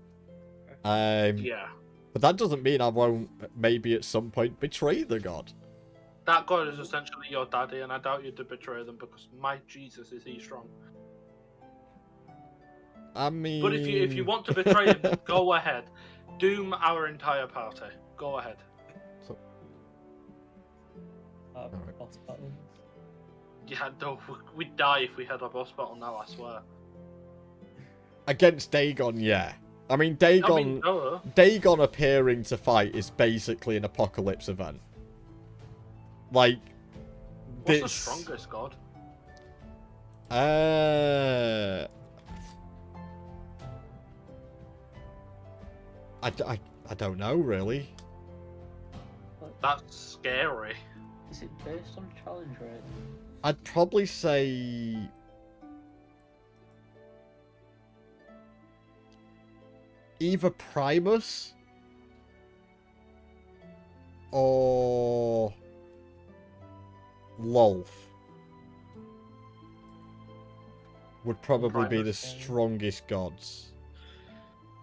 Yeah. But that doesn't mean I won't maybe at some point betray the god. That God is essentially your daddy, and I doubt you to betray them because my Jesus is he strong. I mean... But if you want to betray him, then go ahead. Doom our entire party. Go ahead. Alright. Boss battles. Yeah, no, we'd die if we had a boss battle now, I swear. Against Dagon, yeah. I mean, Dagon... I mean, no. Dagon appearing to fight is basically an apocalypse event. Like, What's the this... strongest God? I don't know, really. That's scary. Is it based on challenge rating? I'd probably say... either Primus or Lolth would probably be the Primus. strongest gods.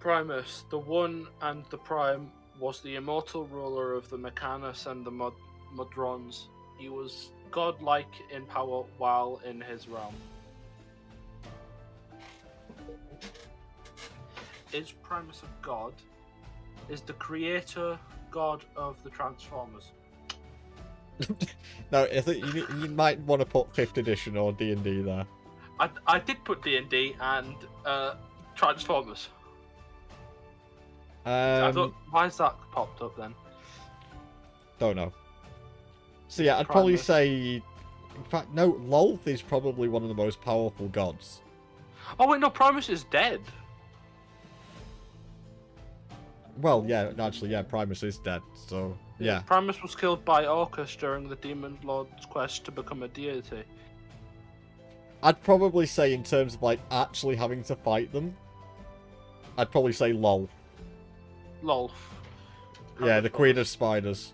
Primus, the One and the Prime, was the immortal ruler of the Mechanus and the Modrons. He was godlike in power while in his realm. Is Primus a god? Is the creator god of the Transformers? No, I think you might want to put 5th edition or D&D there. I did put D&D and Transformers. I thought, why's that popped up then? Don't know. So yeah, I'd probably Primus. say... In fact, no, Lolth is probably one of the most powerful gods. Oh wait, no, Primus is dead. Well, yeah, actually, yeah, Primus is dead, so... Yeah. Primus was killed by Orcus during the Demon Lord's quest to become a deity. I'd probably say in terms of, like, actually having to fight them, I'd probably say Lol. Lolth. Yeah, the Queen of Spiders.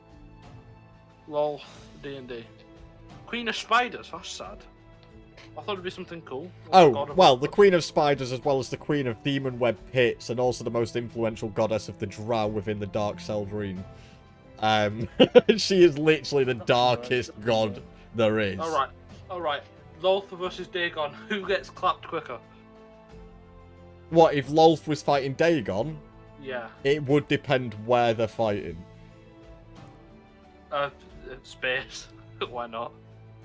Lolth, D&D. Queen of Spiders, that's sad. I thought it'd be something cool. Oh, God of well, the Orcus. Queen of Spiders as well as the Queen of Demon Web Pits and also the most influential goddess of the Drow within the Dark Seldrine. She is literally the darkest god there is. Alright. Lolth versus Dagon. Who gets clapped quicker? What, if Lolth was fighting Dagon? Yeah. It would depend where they're fighting. Space. Why not?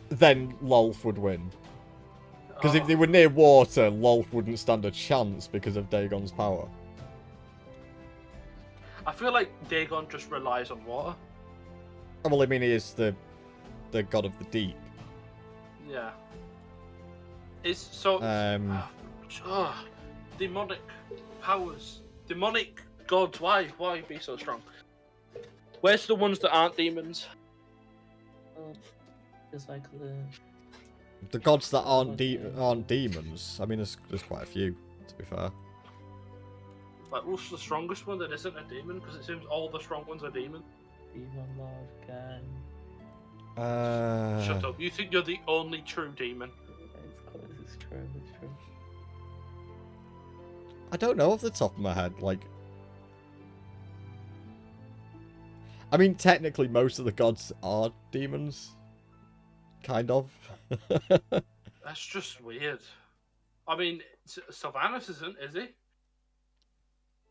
Then Lolth would win. Because Oh, if they were near water, Lolth wouldn't stand a chance because of Dagon's power. I feel like Dagon just relies on water. Well, I mean, he is the god of the deep. Yeah. It's so... demonic powers. Demonic gods. Why be so strong? Where's the ones that aren't demons? Well, there's like The gods that aren't demons. I mean, there's quite a few, to be fair. Like, what's the strongest one that isn't a demon? Because it seems all the strong ones are demons. Demon Lord Gang. Shut up. You think you're the only true demon? It's true. I don't know off the top of my head. Like, I mean, technically, most of the gods are demons. Kind of. That's just weird. I mean, Sylvanas isn't, is he?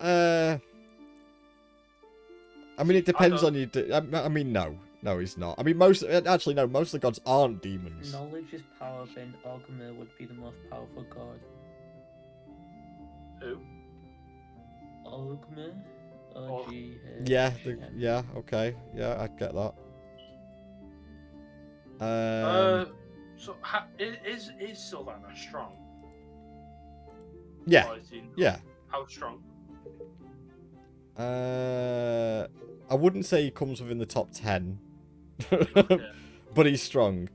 I mean, it depends don't- on you. I mean, no, he's not. I mean, most of the gods aren't demons. Knowledge is power, then Orgrimmar would be the most powerful god. Who? Orgrimmar? O-G. Yeah, okay, yeah, I get that. So is Sylvanas strong? Yeah, Or is he not? yeah. How strong? I wouldn't say he comes within the top 10, Okay. but he's strong.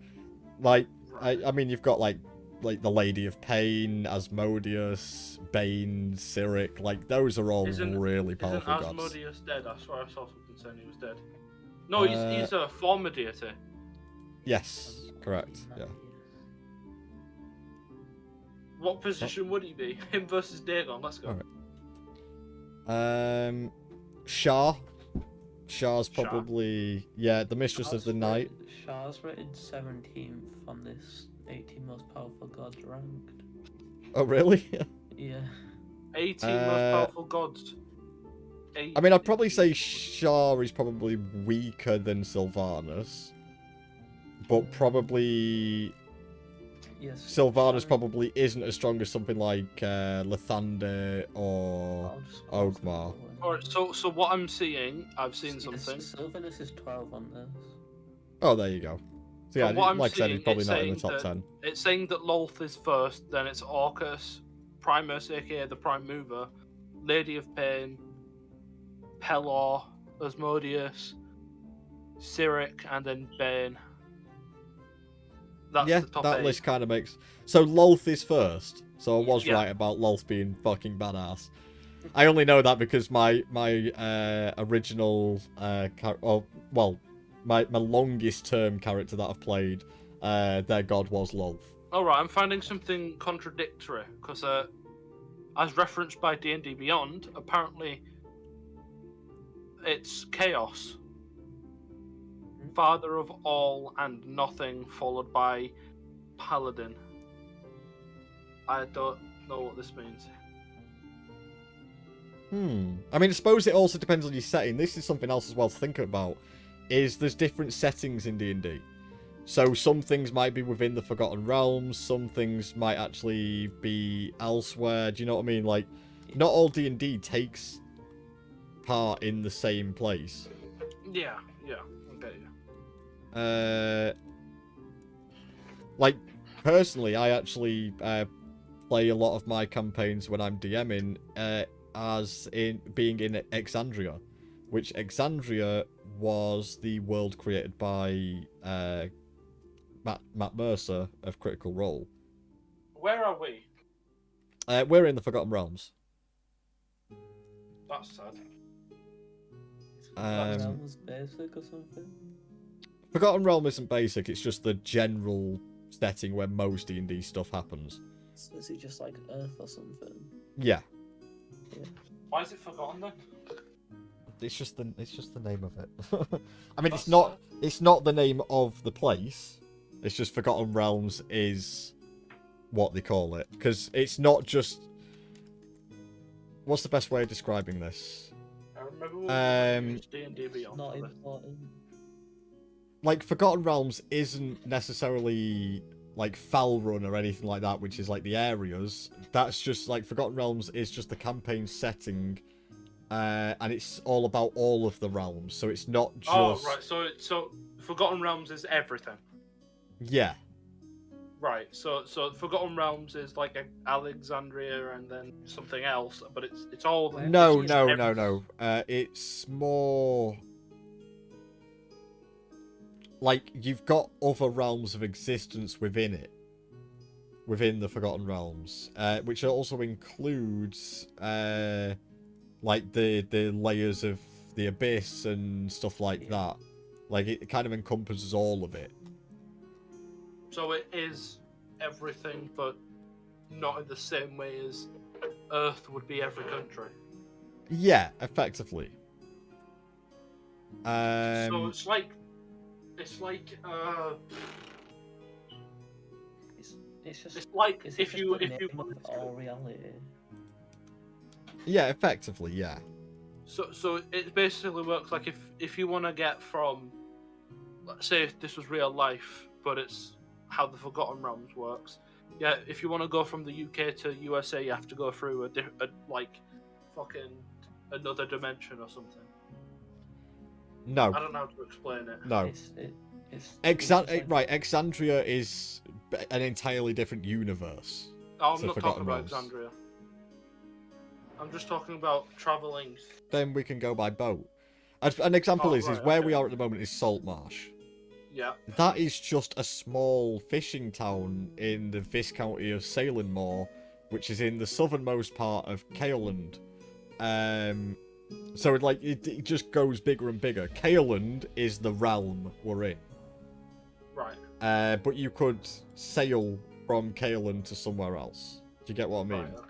Like, Right. I mean, you've got like the Lady of Pain, Asmodeus, Bane, Cyric. Like, those are all really powerful Isn't gods. Asmodeus dead? I swear I saw something saying he was dead. No, he's a former deity. Yes, correct. Yeah. What position would he be? Him versus Dagon. Let's go. Alright. Shah. Shah's Shah? probably the Mistress of the Night. Shah's rated 17th on this 18 most powerful gods ranked. Oh really? Yeah. 18 most powerful gods. I mean, I'd probably say Shah is probably weaker than Sylvanas, but probably Yes. Sylvanas probably isn't as strong as something like Lathander or Ogmar. Alright, so what I'm seeing, I've seen Yes, something. Sylvanas is 12 on this. Oh, there you go. So yeah, From what I'm like I said, he's seeing, probably it's not in the saying top 10. It's saying that Lolth is first, then it's Orcus, Primus, aka the Prime Mover, Lady of Pain, Pelor, Asmodeus, Cyric, and then Bane. That's Yeah, the top that 8. list kind of makes... So Lolth is first. So I was Yeah. right about Lolth being fucking badass. I only know that because my original my longest term character that I've played, their god was Lolth. Alright, I'm finding something contradictory, because as referenced by D&D Beyond, apparently it's Chaos. Father of all and nothing, followed by Paladin. I don't know what this means. I mean, I suppose it also depends on your setting. This is something else as well to think about, is there's different settings in D&D. So some things might be within the Forgotten Realms, some things might actually be elsewhere. Do you know what I mean? Like, not all D&D takes part in the same place. Yeah, I get you. Like, personally, I actually play a lot of my campaigns when I'm DMing as in being in Exandria, which Exandria was the world created by Matt Mercer of Critical Role. Where are we? We're in the Forgotten Realms. That's sad. That was basic or something. Forgotten Realm isn't basic, it's just the general setting where most D&D stuff happens. So is it just like Earth or something? Yeah. Why is it forgotten then? It's just the name of it. I mean, it's not the name of the place. It's just Forgotten Realms is what they call it, because it's not just. What's the best way of describing this? I remember when D&D Beyond. Not important. Like, Forgotten Realms isn't necessarily like Falrun or anything like that, which is like the areas. That's just like Forgotten Realms is just the campaign setting, and it's all about all of the realms. So it's not just. Oh right, so Forgotten Realms is everything. Yeah. Right, so Forgotten Realms is like Alexandria and then something else, but it's all. No. It's more like you've got other realms of existence within it, within the Forgotten Realms, which also includes like the layers of the Abyss and stuff like that. Like it kind of encompasses all of it. So it is everything, but not in the same way as Earth would be every country. Yeah, effectively. So it's like It's just. it's like Is if it you just the name of all reality? Yeah, effectively, yeah. So it basically works like if you want to get from, let's say if this was real life, but it's how the Forgotten Realms works. Yeah, if you want to go from the UK to USA, you have to go through a like fucking another dimension or something. No. I don't know how to explain it. No. Right, Exandria is an entirely different universe. Oh, I'm to not Forgotten talking about Realms. Alexandria. I'm just talking about traveling. Then we can go by boat. An example is where we are at the moment is Saltmarsh. Yeah. That is just a small fishing town in the Viscounty of Salenmore, which is in the southernmost part of Kaeland. So it just goes bigger and bigger. Kaeland is the realm we're in. Right. But you could sail from Kaeland to somewhere else. Do you get what I mean? Right, okay.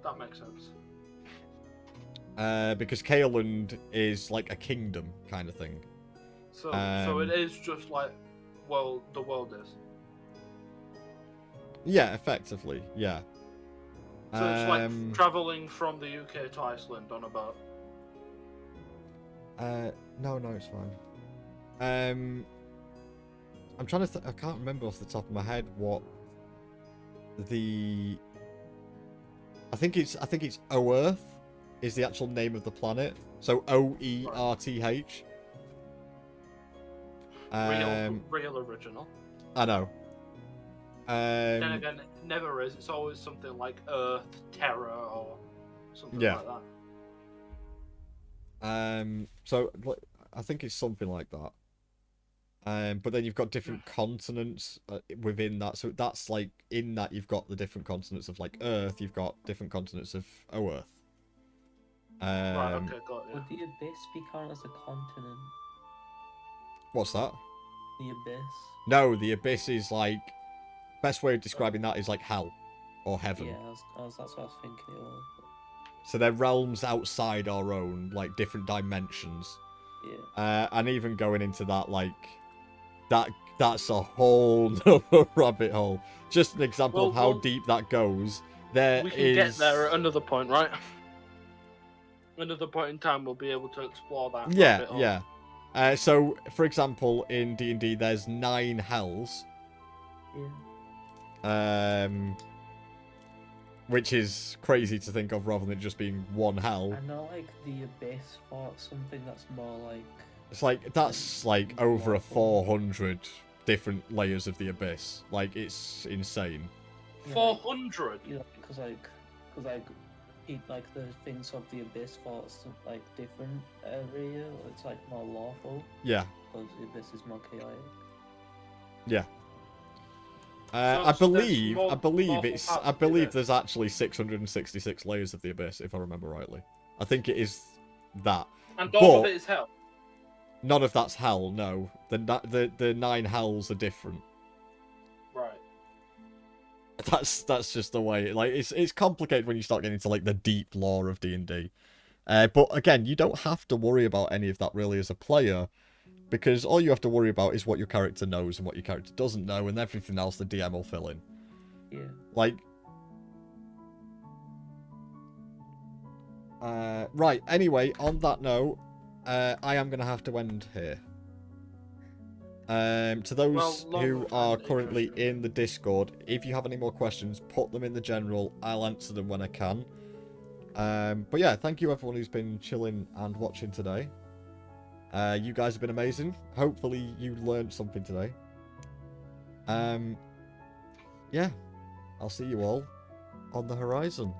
That makes sense. Because Kaeland is like a kingdom kind of thing. So it is just like the world is. Yeah, effectively, yeah. So it's like traveling from the UK to Iceland on a boat. No, it's fine. I'm trying to. I can't remember off the top of my head what the. I think it's Oerth is the actual name of the planet. So Oerth. Real original. I know. Then again, it never is. It's always something like Earth, Terra, or something like that. So I think it's something like that. But then you've got different continents within that. So that's like in that you've got the different continents of like Earth. You've got different continents of Oerth. Right, okay, got you. Would the Abyss be counted as a continent? What's that? The Abyss. No, the Abyss is like... Best way of describing that is like hell. Or heaven. Yeah, that's what I was thinking it was. So they're realms outside our own, like different dimensions. Yeah. And even going into that, like... That's a whole nother rabbit hole. Just an example of how deep that goes. We can get there at another point, right? Another point in time, we'll be able to explore that. Yeah, rabbit hole. yeah. So, for example, in D&D, there's 9 hells. Yeah. Which is crazy to think of rather than it just being one hell. I know, like, the Abyss fought something that's more like... It's like, that's like over a 400 different layers of the Abyss. Like, it's insane. 400? Yeah, because like the things of the Abyss fought some, like, different area. It's like more lawful. Yeah. Because the Abyss is more chaotic. Yeah. So I there's believe there's actually 666 layers of the Abyss, if I remember rightly. I think it is that. And all of it is hell. None of that's hell, no. The 9 hells are different. Right. That's just the way. Like, it's complicated when you start getting into like the deep lore of D&D. But again, you don't have to worry about any of that really as a player, because all you have to worry about is what your character knows and what your character doesn't know, and everything else the DM will fill in. Yeah. Like, right. Anyway, on that note, I am gonna have to end here. To those who are currently in the Discord, if you have any more questions, put them in the general. I'll answer them when I can. But yeah, thank you everyone who's been chilling and watching today. You guys have been amazing. Hopefully you learned something today. Yeah, I'll see you all on the horizon.